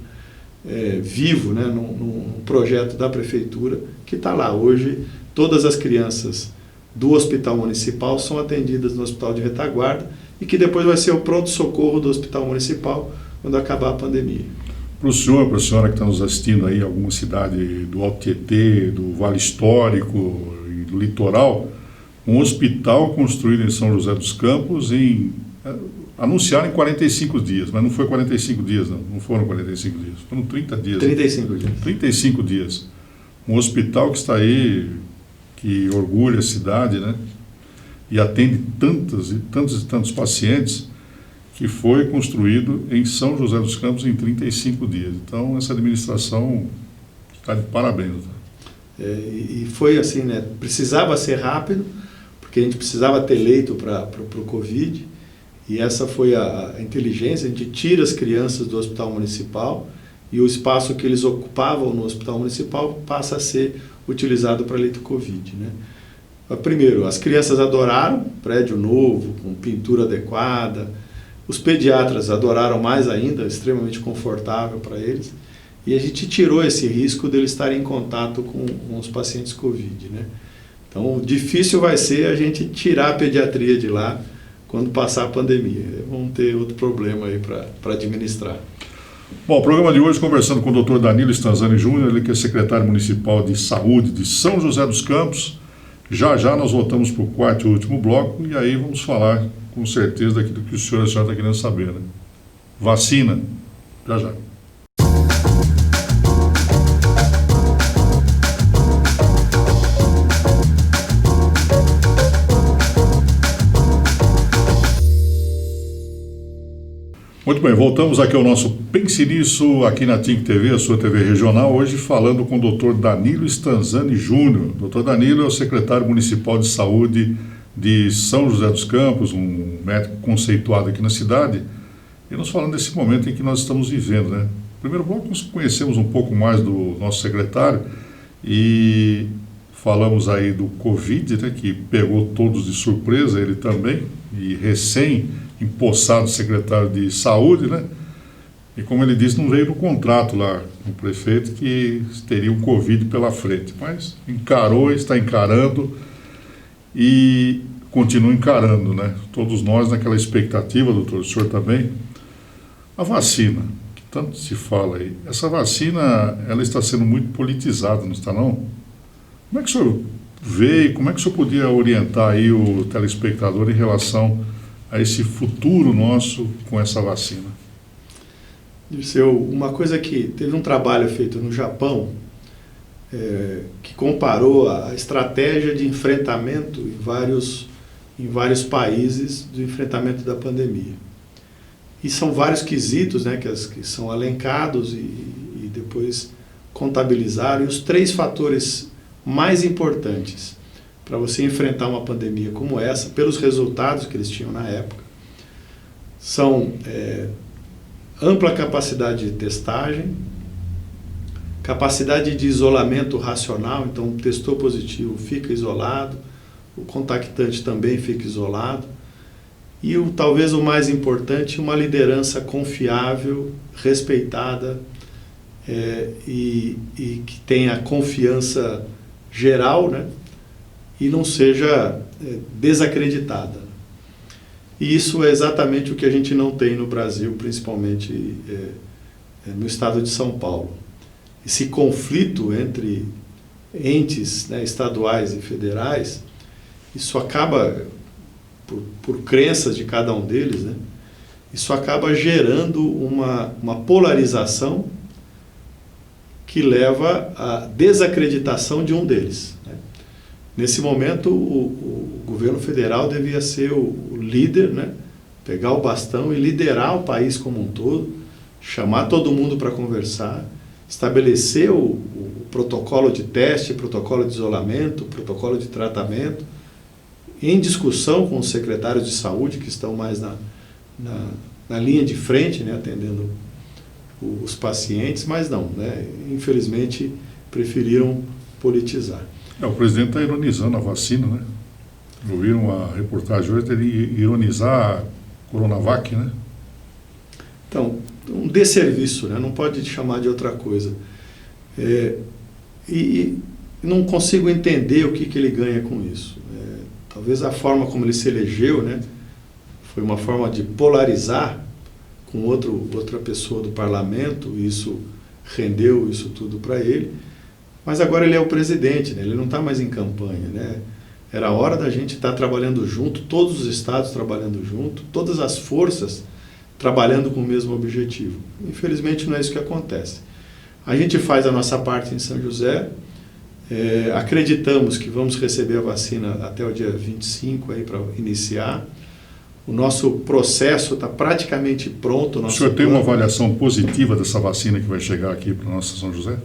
vivo, né, num projeto da prefeitura, que está lá. Hoje, todas as crianças do hospital municipal são atendidas no hospital de retaguarda, e que depois vai ser o pronto-socorro do hospital municipal quando acabar a pandemia. Para o senhor, para a senhora que está nos assistindo aí, alguma cidade do Alto Tietê, do Vale Histórico e do Litoral, um hospital construído em São José dos Campos anunciaram em 45 dias, mas não foi 45 dias, não foram 45 dias, foram 30 dias. 35 dias. 35 dias. Um hospital que está aí, que orgulha a cidade, né? E atende tantos pacientes, que foi construído em São José dos Campos em 35 dias. Então, essa administração está de parabéns. Tá? E foi assim, né? Precisava ser rápido, porque a gente precisava ter leito para o Covid, e essa foi a inteligência. A gente tira as crianças do hospital municipal e o espaço que eles ocupavam no hospital municipal passa a ser utilizado para leito Covid, né? Primeiro, as crianças adoraram, prédio novo, com pintura adequada. Os pediatras adoraram mais ainda, extremamente confortável para eles. E a gente tirou esse risco deles estarem em contato com os pacientes Covid, né? Então, difícil vai ser a gente tirar a pediatria de lá quando passar a pandemia. Vamos ter outro problema aí para administrar. Bom, o programa de hoje conversando com o Dr. Danilo Stanzani Júnior, ele que é secretário municipal de saúde de São José dos Campos. Já nós voltamos para o quarto e último bloco e aí vamos falar com certeza daquilo que o senhor está querendo saber, né? Vacina, já. Muito bem, voltamos aqui ao nosso Pense Nisso, aqui na TINC TV, a sua TV regional, hoje falando com o Dr. Danilo Stanzani Júnior. O Dr. Danilo é o secretário municipal de saúde de São José dos Campos, um médico conceituado aqui na cidade, e nós falando desse momento em que nós estamos vivendo, né? No primeiro bloco nós conhecemos um pouco mais do nosso secretário e falamos aí do Covid, né, que pegou todos de surpresa, ele também, e recém-empossado secretário de saúde, né? E como ele disse, não veio no contrato lá no prefeito que teria um Covid pela frente, mas encarou, está encarando e continua encarando, né? Todos nós naquela expectativa, doutor, o senhor também. A vacina, que tanto se fala aí, essa vacina, ela está sendo muito politizada, não está não? Como é que o senhor vê e como é que o senhor podia orientar aí o telespectador em relação a esse futuro nosso com essa vacina? Dirceu, uma coisa que teve um trabalho feito no Japão, que comparou a estratégia de enfrentamento em vários países do enfrentamento da pandemia. E são vários quesitos, né, que são elencados e depois contabilizaram. E os 3 fatores mais importantes para você enfrentar uma pandemia como essa, pelos resultados que eles tinham na época, são ampla capacidade de testagem, capacidade de isolamento racional, então testou positivo, fica isolado, o contactante também fica isolado, e talvez o mais importante, uma liderança confiável, respeitada e que tenha confiança geral, né? E não seja desacreditada. E isso é exatamente o que a gente não tem no Brasil, principalmente no estado de São Paulo. Esse conflito entre entes, né, estaduais e federais, isso acaba, por crenças de cada um deles, né, isso acaba gerando uma polarização que leva à desacreditação de um deles, né. Nesse momento, o governo federal devia ser o líder, né, pegar o bastão e liderar o país como um todo, chamar todo mundo para conversar, estabelecer o protocolo de teste, protocolo de isolamento, protocolo de tratamento, em discussão com os secretários de saúde, que estão mais na linha de frente, né, atendendo os pacientes, mas não, né, infelizmente preferiram politizar. O presidente está ironizando a vacina, né? Ouviram a reportagem hoje dele ironizar a Coronavac, né? Então, um desserviço, né? Não pode chamar de outra coisa. E não consigo entender o que ele ganha com isso. Talvez a forma como ele se elegeu, né, foi uma forma de polarizar com outra pessoa do parlamento, e isso rendeu isso tudo para ele. Mas agora ele é o presidente, né? Ele não está mais em campanha, né? Era a hora da gente estar trabalhando junto, todos os estados trabalhando junto, todas as forças trabalhando com o mesmo objetivo. Infelizmente não é isso que acontece. A gente faz a nossa parte em São José, Acreditamos que vamos receber a vacina até o dia 25 para iniciar. O nosso processo está praticamente pronto. O senhor tem uma avaliação positiva dessa vacina que vai chegar aqui para a nossa São José?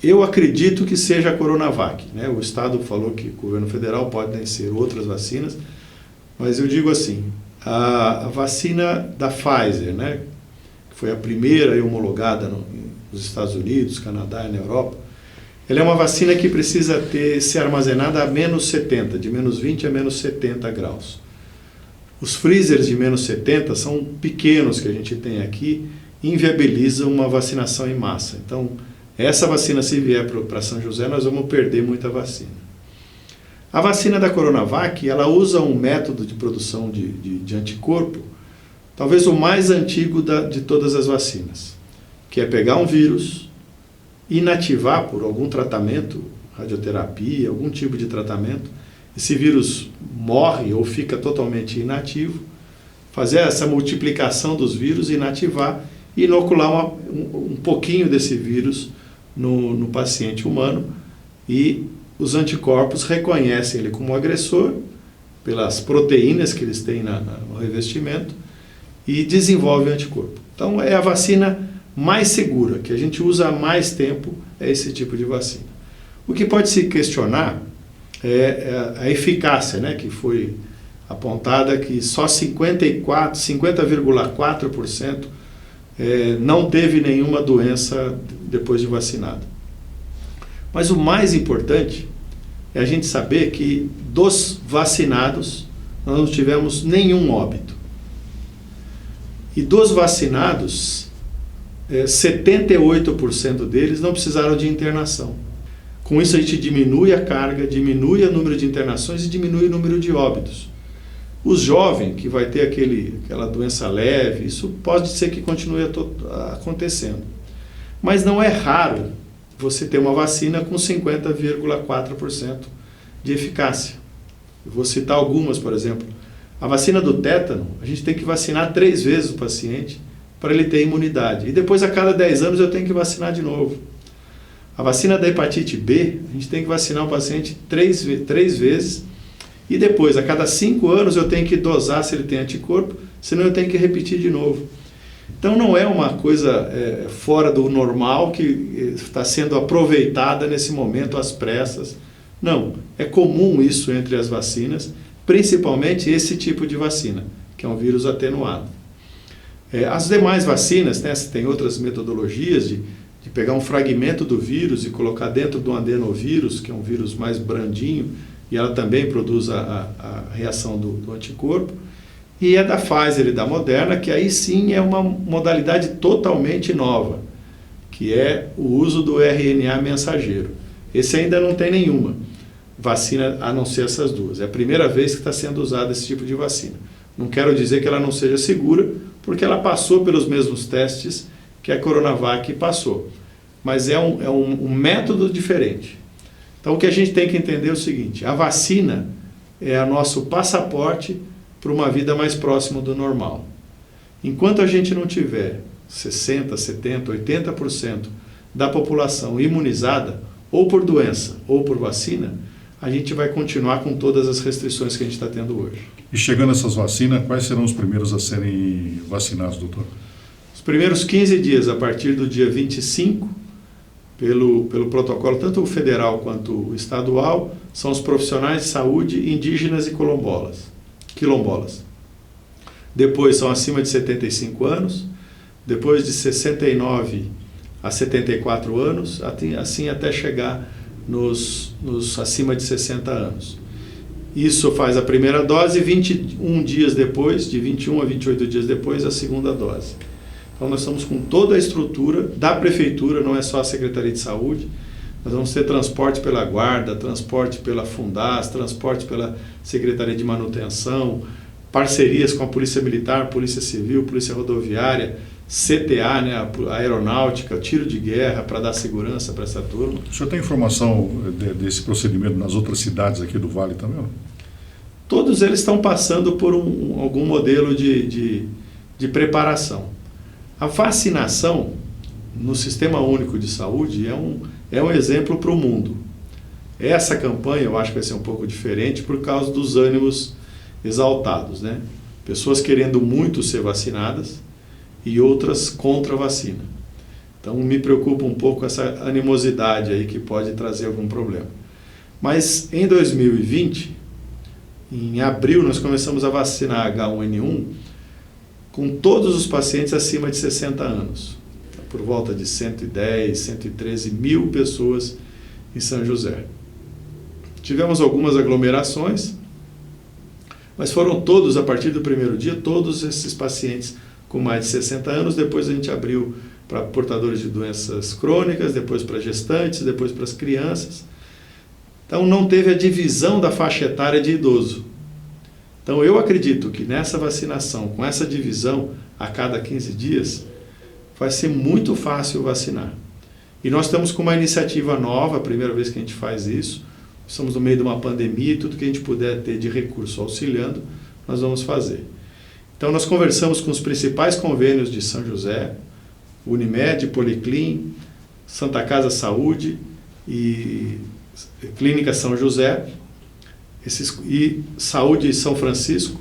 Eu acredito que seja a Coronavac, né? O Estado falou que o governo federal podem ser outras vacinas, mas eu digo assim, a vacina da Pfizer, né, que foi a primeira homologada nos Estados Unidos, Canadá e na Europa, ela é uma vacina que precisa ser armazenada a menos 70, de menos 20 a menos 70 graus. Os freezers de menos 70 são pequenos que a gente tem aqui, inviabilizam uma vacinação em massa. Então, essa vacina, se vier para São José, nós vamos perder muita vacina. A vacina da Coronavac, ela usa um método de produção de anticorpo, talvez o mais antigo de todas as vacinas, que é pegar um vírus, inativar por algum tratamento, radioterapia, algum tipo de tratamento, esse vírus morre ou fica totalmente inativo, fazer essa multiplicação dos vírus, inativar e inocular um pouquinho desse vírus no paciente humano, e os anticorpos reconhecem ele como agressor pelas proteínas que eles têm no revestimento e desenvolvem o anticorpo. Então é a vacina mais segura, que a gente usa há mais tempo, é esse tipo de vacina. O que pode se questionar é a eficácia, né, que foi apontada que só 50,4% não teve nenhuma doença depois de vacinado. Mas o mais importante é a gente saber que dos vacinados nós não tivemos nenhum óbito. E dos vacinados, 78% deles não precisaram de internação. Com isso a gente diminui a carga, diminui o número de internações e diminui o número de óbitos. Os jovens que vai ter aquela doença leve, isso pode ser que continue acontecendo. Mas não é raro você ter uma vacina com 50,4% de eficácia. Eu vou citar algumas, por exemplo. A vacina do tétano, a gente tem que vacinar 3 vezes o paciente para ele ter imunidade. E depois, a cada 10 anos, eu tenho que vacinar de novo. A vacina da hepatite B, a gente tem que vacinar o paciente 3 vezes. E depois, a cada 5 anos, eu tenho que dosar se ele tem anticorpo, senão eu tenho que repetir de novo. Então, não é uma coisa fora do normal que está sendo aproveitada nesse momento às pressas. Não, é comum isso entre as vacinas, principalmente esse tipo de vacina, que é um vírus atenuado. As demais vacinas, né, tem outras metodologias de pegar um fragmento do vírus e colocar dentro do adenovírus, que é um vírus mais brandinho, e ela também produz a reação do anticorpo. E é da Pfizer e da Moderna, que aí sim é uma modalidade totalmente nova, que é o uso do RNA mensageiro. Esse ainda não tem nenhuma vacina a não ser essas duas. É a primeira vez que está sendo usada esse tipo de vacina. Não quero dizer que ela não seja segura, porque ela passou pelos mesmos testes que a Coronavac passou. Mas é um método diferente. Então o que a gente tem que entender é o seguinte: a vacina é o nosso passaporte para uma vida mais próxima do normal. Enquanto a gente não tiver 60%, 70%, 80% da população imunizada, ou por doença ou por vacina, a gente vai continuar com todas as restrições que a gente está tendo hoje. E chegando essas vacinas, quais serão os primeiros a serem vacinados, doutor? Os primeiros 15 dias, a partir do dia 25, pelo protocolo, tanto o federal quanto o estadual, são os profissionais de saúde indígenas e quilombolas. Depois são acima de 75 anos, depois de 69 a 74 anos, assim até chegar nos acima de 60 anos. Isso faz a primeira dose, 21 dias depois, de 21 a 28 dias depois, a segunda dose. Então nós estamos com toda a estrutura da prefeitura, não é só a Secretaria de Saúde. Nós vamos ter transporte pela Guarda, transporte pela Fundas, transporte pela Secretaria de Manutenção, parcerias com a Polícia Militar, Polícia Civil, Polícia Rodoviária, CTA, né, a Aeronáutica, tiro de guerra para dar segurança para essa turma. O senhor tem informação desse procedimento nas outras cidades aqui do Vale também? Não? Todos eles estão passando por algum modelo de preparação. A vacinação no Sistema Único de Saúde é um exemplo para o mundo. Essa campanha eu acho que vai ser um pouco diferente por causa dos ânimos exaltados, né? Pessoas querendo muito ser vacinadas e outras contra a vacina. Então me preocupa um pouco essa animosidade aí que pode trazer algum problema. Mas em 2020, em abril, nós começamos a vacinar H1N1 com todos os pacientes acima de 60 anos. Por volta de 110, 113 mil pessoas em São José. Tivemos algumas aglomerações, mas foram todos, a partir do primeiro dia, todos esses pacientes com mais de 60 anos. Depois a gente abriu para portadores de doenças crônicas, depois para gestantes, depois para as crianças. Então não teve a divisão da faixa etária de idoso. Então eu acredito que nessa vacinação, com essa divisão a cada 15 dias, vai ser muito fácil vacinar. E nós estamos com uma iniciativa nova, a primeira vez que a gente faz isso. Estamos no meio de uma pandemia e tudo que a gente puder ter de recurso auxiliando, nós vamos fazer. Então nós conversamos com os principais convênios de São José, Unimed, Policlin, Santa Casa Saúde e Clínica São José e Saúde São Francisco.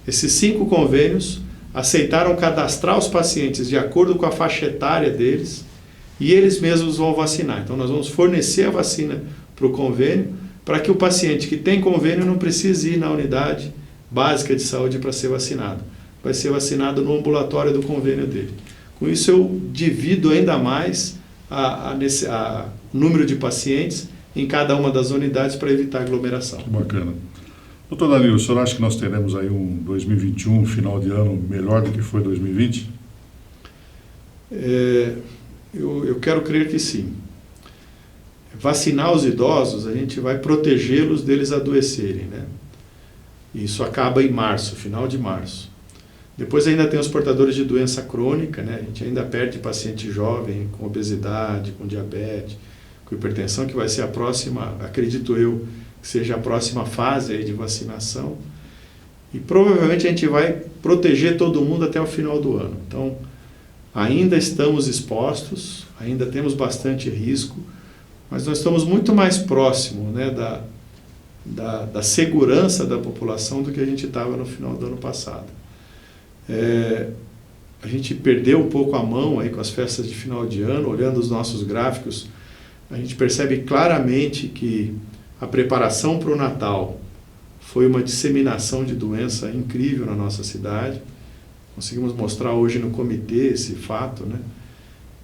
Esses 5 convênios aceitaram cadastrar os pacientes de acordo com a faixa etária deles e eles mesmos vão vacinar. Então nós vamos fornecer a vacina para o convênio, para que o paciente que tem convênio não precise ir na unidade básica de saúde para ser vacinado. Vai ser vacinado no ambulatório do convênio dele. Com isso eu divido ainda mais o número de pacientes em cada uma das unidades para evitar aglomeração. Que bacana. Doutor Danilo, o senhor acha que nós teremos aí um 2021, final de ano, melhor do que foi 2020? Eu quero crer que sim. Vacinar os idosos, a gente vai protegê-los deles adoecerem, né? Isso acaba em março, final de março. Depois ainda tem os portadores de doença crônica, né? A gente ainda perde paciente jovem com obesidade, com diabetes, com hipertensão, que vai ser a próxima, acredito eu, que seja a próxima fase aí de vacinação. E provavelmente a gente vai proteger todo mundo até o final do ano. Então, ainda estamos expostos, ainda temos bastante risco, mas nós estamos muito mais próximos, né, da segurança da população do que a gente estava no final do ano passado. A gente perdeu um pouco a mão aí com as festas de final de ano, olhando os nossos gráficos, a gente percebe claramente que a preparação para o Natal foi uma disseminação de doença incrível na nossa cidade. Conseguimos mostrar hoje no comitê esse fato, né?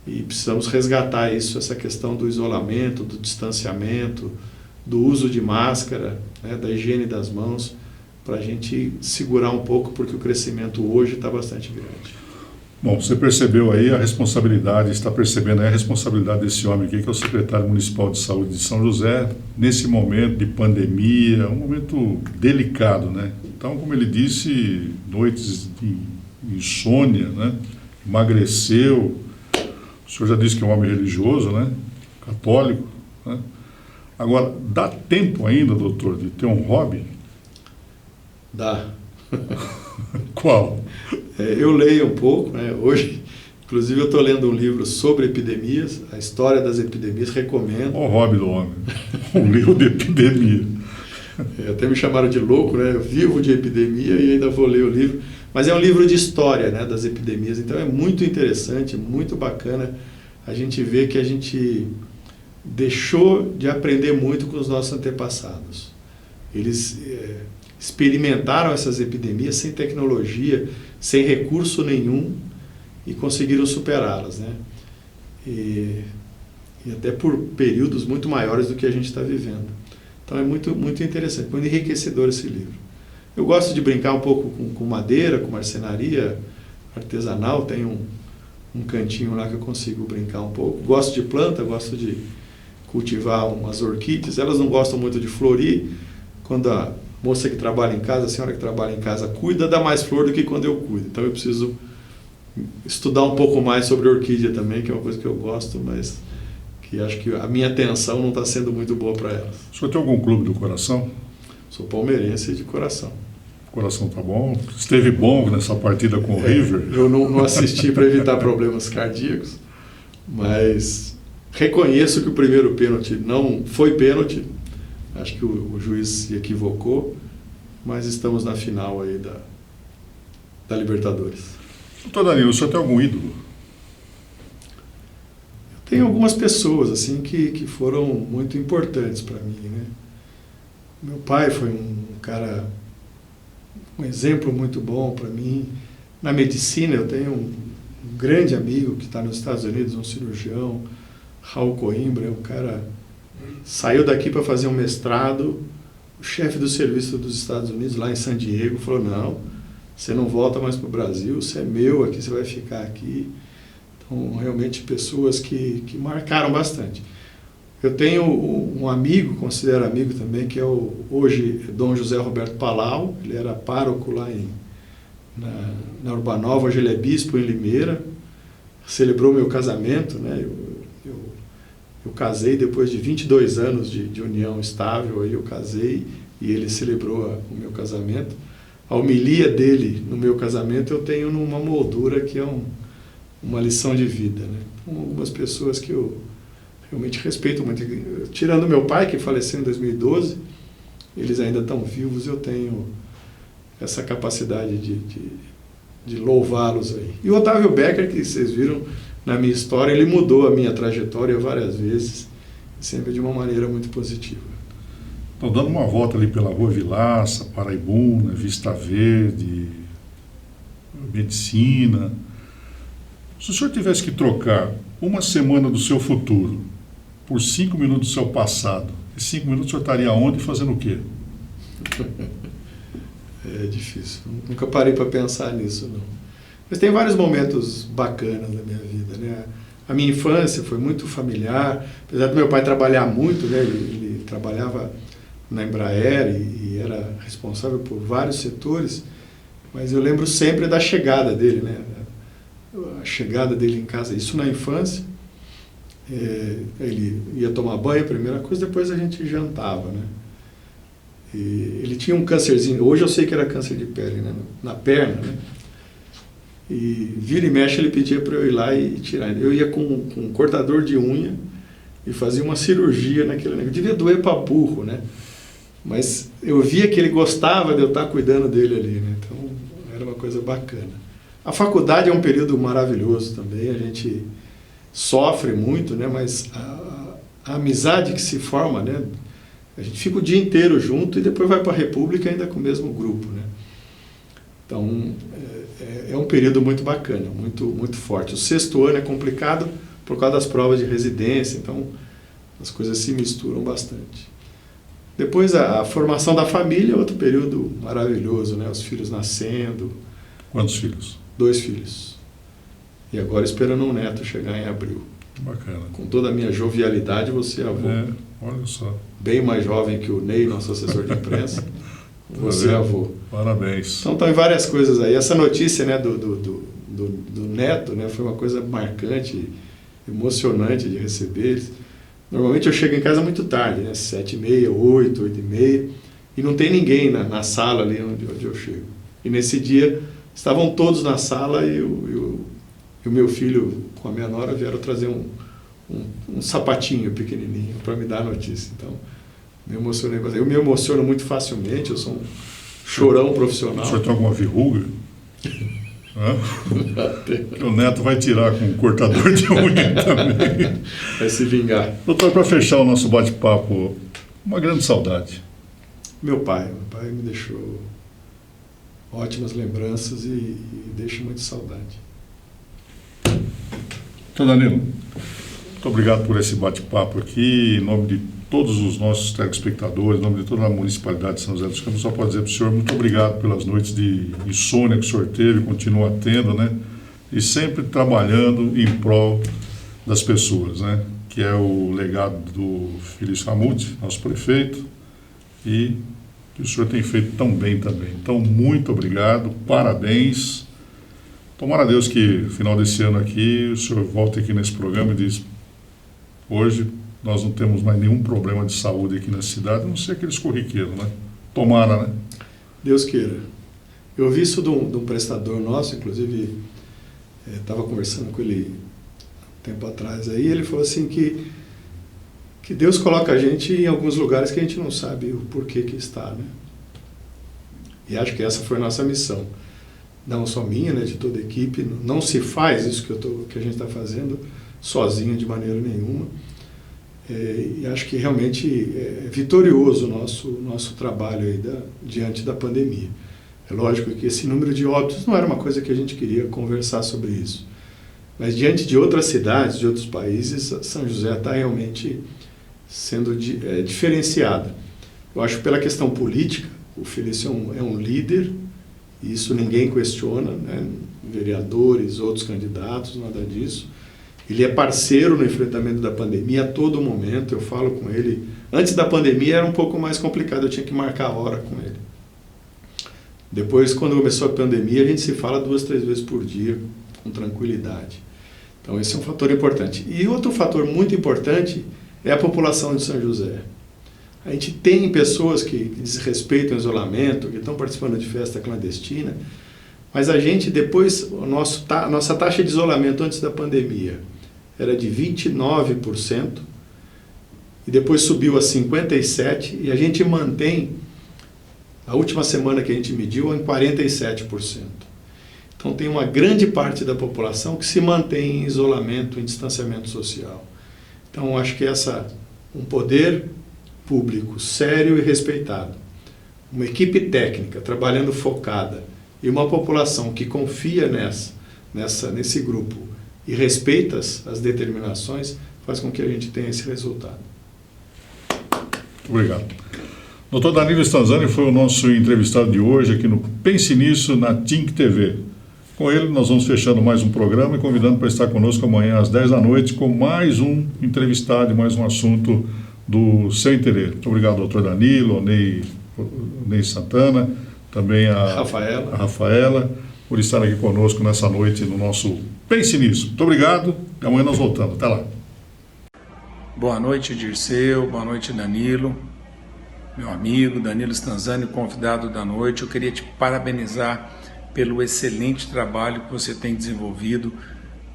E precisamos resgatar isso, essa questão do isolamento, do distanciamento, do uso de máscara, né, da higiene das mãos, para a gente segurar um pouco, porque o crescimento hoje está bastante grande. Bom, você percebeu aí a responsabilidade, está percebendo aí a responsabilidade desse homem aqui, que é o secretário municipal de saúde de São José, nesse momento de pandemia, um momento delicado, né? Então, como ele disse, noites de insônia, né? Emagreceu. O senhor já disse que é um homem religioso, né? Católico, né? Agora, dá tempo ainda, doutor, de ter um hobby? Dá. Qual? Eu leio um pouco, né? Hoje, inclusive, eu estou lendo um livro sobre epidemias, a história das epidemias, recomendo. O hobby do homem, um livro de epidemia. Até me chamaram de louco, né? Eu vivo de epidemia e ainda vou ler o livro. Mas é um livro de história, né, das epidemias, então é muito interessante, muito bacana a gente ver que a gente deixou de aprender muito com os nossos antepassados. Eles experimentaram essas epidemias sem tecnologia, sem recurso nenhum e conseguiram superá-las, né? E até por períodos muito maiores do que a gente está vivendo. Então é muito, muito interessante, muito enriquecedor esse livro. Eu gosto de brincar um pouco com madeira, com marcenaria artesanal, tem um cantinho lá que eu consigo brincar um pouco. Gosto de planta, gosto de cultivar umas orquídeas, elas não gostam muito de florir. Quando a moça que trabalha em casa, a senhora que trabalha em casa cuida, dá mais flor do que quando eu cuido. Então eu preciso estudar um pouco mais sobre orquídea também, que é uma coisa que eu gosto, mas que acho que a minha atenção não está sendo muito boa para elas. O senhor tem algum clube do coração? Sou palmeirense de coração. O coração tá bom? Esteve bom nessa partida com o River? Eu não assisti para evitar problemas cardíacos, mas reconheço que o primeiro pênalti não foi pênalti, acho que o juiz se equivocou, mas estamos na final aí da Libertadores. Doutor Danilo, o senhor tem algum ídolo? Tem algumas pessoas assim que foram muito importantes para mim, né? Meu pai foi um cara, um exemplo muito bom para mim. Na medicina eu tenho um grande amigo que está nos Estados Unidos, um cirurgião, Raul Coimbra, é um cara saiu daqui para fazer um mestrado, o chefe do serviço dos Estados Unidos lá em San Diego falou, não, você não volta mais para o Brasil, você é meu aqui, você vai ficar aqui. Então, realmente, pessoas que marcaram bastante. Eu tenho um amigo, considero amigo também, que é hoje Dom José Roberto Palau, ele era pároco lá na Urbanova, hoje ele é bispo em Limeira, celebrou meu casamento, né? Eu casei depois de 22 anos de união estável, aí eu casei e ele celebrou o meu casamento. A homilia dele no meu casamento eu tenho numa moldura que é uma lição de vida, né? Então, algumas pessoas que eu realmente respeito muito. Tirando meu pai, que faleceu em 2012, eles ainda estão vivos, eu tenho essa capacidade de louvá-los aí. E o Otávio Becker, que vocês viram na minha história, ele mudou a minha trajetória várias vezes, sempre de uma maneira muito positiva. Estou dando uma volta ali pela Rua Vilaça, Paraibuna, Vista Verde, Medicina. Se o senhor tivesse que trocar uma semana do seu futuro por 5 minutos do seu passado, esses 5 minutos o senhor estaria onde e fazendo o quê? É difícil. Nunca parei para pensar nisso, não. Mas tem vários momentos bacanas na minha vida, né? A minha infância foi muito familiar, apesar do meu pai trabalhar muito, né? Ele trabalhava na Embraer e era responsável por vários setores, mas eu lembro sempre da chegada dele, né? A chegada dele em casa, isso na infância, ele ia tomar banho, a primeira coisa, depois a gente jantava, né? E ele tinha um câncerzinho, hoje eu sei que era câncer de pele, né? Na perna, né? E vira e mexe ele pedia para eu ir lá e tirar. Eu ia com um cortador de unha e fazia uma cirurgia naquele negócio. Devia doer para burro, né? Mas eu via que ele gostava de eu estar cuidando dele ali, né? Então era uma coisa bacana. A faculdade é um período maravilhoso também, a gente sofre muito, né? Mas a amizade que se forma, né? A gente fica o dia inteiro junto e depois vai para a República ainda com o mesmo grupo, né? Então é um período muito bacana, muito, muito forte. O 6º ano é complicado por causa das provas de residência, então as coisas se misturam bastante. Depois a formação da família é outro período maravilhoso, né? Os filhos nascendo. Quantos filhos? 2 filhos. E agora esperando um neto chegar em abril. Bacana. Com toda a minha jovialidade, você é avô. Olha só. Bem mais jovem que o Ney, nosso assessor de imprensa. Você é avô. Parabéns. Então tem várias coisas aí. Essa notícia, né, do neto, né, foi uma coisa marcante, emocionante de receber. Normalmente eu chego em casa muito tarde, né, 7h30, 8, 8h30, e não tem ninguém na sala ali onde eu chego. E nesse dia estavam todos na sala e o meu filho com a minha nora vieram trazer um sapatinho pequenininho para me dar a notícia. Então, me emocionei bastante. Eu me emociono muito facilmente, eu sou um chorão profissional. O senhor tem alguma verruga? O neto vai tirar com um cortador de unha também. Vai se vingar. Doutor, para fechar o nosso bate-papo, uma grande saudade. Meu pai me deixou ótimas lembranças e deixa muita saudade. Então, Danilo, muito obrigado por esse bate-papo aqui, em nome de todos os nossos telespectadores, em nome de toda a municipalidade de São José dos Campos, só pode dizer para o senhor muito obrigado pelas noites de insônia que o senhor teve, continua tendo, né? E sempre trabalhando em prol das pessoas, né? Que é o legado do Felício Ramute, nosso prefeito, e que o senhor tem feito tão bem também. Então, muito obrigado, parabéns. Tomara a Deus que, no final desse ano aqui, o senhor volte aqui nesse programa e diz: hoje nós não temos mais nenhum problema de saúde aqui na cidade, a não ser aqueles corriqueiros, né? Tomara, né? Deus queira. Eu ouvi isso de um prestador nosso, inclusive, estava conversando com ele tempo atrás aí, ele falou assim que Deus coloca a gente em alguns lugares que a gente não sabe o porquê que está, né? E acho que essa foi a nossa missão. Não só minha, né, de toda a equipe. Não se faz isso que a gente está fazendo sozinho de maneira nenhuma. E acho que realmente é vitorioso o nosso trabalho aí diante da pandemia. É lógico que esse número de óbitos não era uma coisa que a gente queria conversar sobre isso. Mas diante de outras cidades, de outros países, São José está realmente sendo diferenciada. Eu acho que pela questão política, o Felício é um líder, e isso ninguém questiona, né? Vereadores, outros candidatos, nada disso. Ele é parceiro no enfrentamento da pandemia a todo momento, eu falo com ele. Antes da pandemia era um pouco mais complicado, eu tinha que marcar a hora com ele. Depois, quando começou a pandemia, a gente se fala 2, 3 vezes por dia, com tranquilidade. Então esse é um fator importante. E outro fator muito importante é a população de São José. A gente tem pessoas que desrespeitam o isolamento, que estão participando de festa clandestina, mas a gente depois, a nossa taxa de isolamento antes da pandemia era de 29%, e depois subiu a 57%, e a gente mantém, a última semana que a gente mediu, em 47%. Então tem uma grande parte da população que se mantém em isolamento, em distanciamento social. Então acho que um poder público sério e respeitado, uma equipe técnica trabalhando focada e uma população que confia nesse grupo e respeita as determinações, faz com que a gente tenha esse resultado. Obrigado. Dr. Danilo Stanzani foi o nosso entrevistado de hoje aqui no Pense Nisso, na TINC TV. Com ele, nós vamos fechando mais um programa e convidando para estar conosco amanhã às 10 da noite com mais um entrevistado e mais um assunto do seu interesse. Muito obrigado, doutor Danilo, Ney Santana, também a Rafaela, por estar aqui conosco nessa noite no nosso Pense Nisso. Muito obrigado e amanhã nós voltamos. Até lá. Boa noite, Dirceu. Boa noite, Danilo. Meu amigo Danilo Stanzani, convidado da noite. Eu queria te parabenizar pelo excelente trabalho que você tem desenvolvido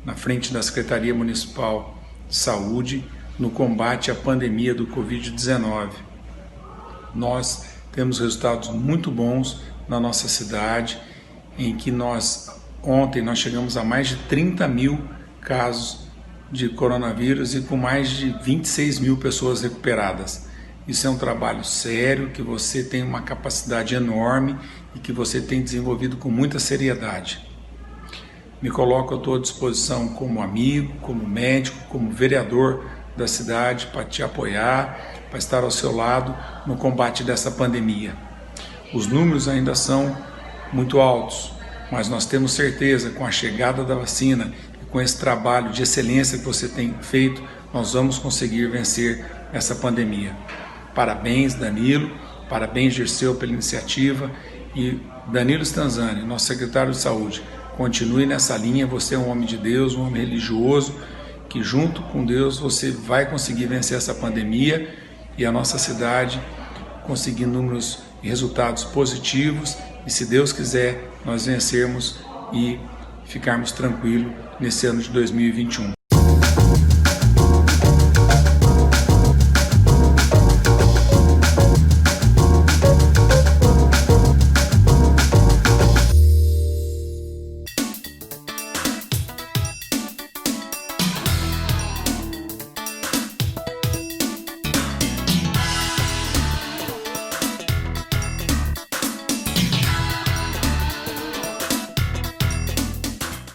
na frente da Secretaria Municipal de Saúde no combate à pandemia do Covid-19. Nós temos resultados muito bons na nossa cidade, em que ontem nós chegamos a mais de 30 mil casos de coronavírus e com mais de 26 mil pessoas recuperadas. Isso é um trabalho sério, que você tem uma capacidade enorme e que você tem desenvolvido com muita seriedade. Me coloco à tua disposição como amigo, como médico, como vereador da cidade para te apoiar, para estar ao seu lado no combate dessa pandemia. Os números ainda são muito altos, mas nós temos certeza, com a chegada da vacina e com esse trabalho de excelência que você tem feito, nós vamos conseguir vencer essa pandemia. Parabéns, Danilo, parabéns, Dirceu, pela iniciativa, e Danilo Stanzani, nosso secretário de Saúde, continue nessa linha. Você é um homem de Deus, um homem religioso, que junto com Deus você vai conseguir vencer essa pandemia e a nossa cidade conseguir números e resultados positivos, e se Deus quiser nós vencermos e ficarmos tranquilos nesse ano de 2021.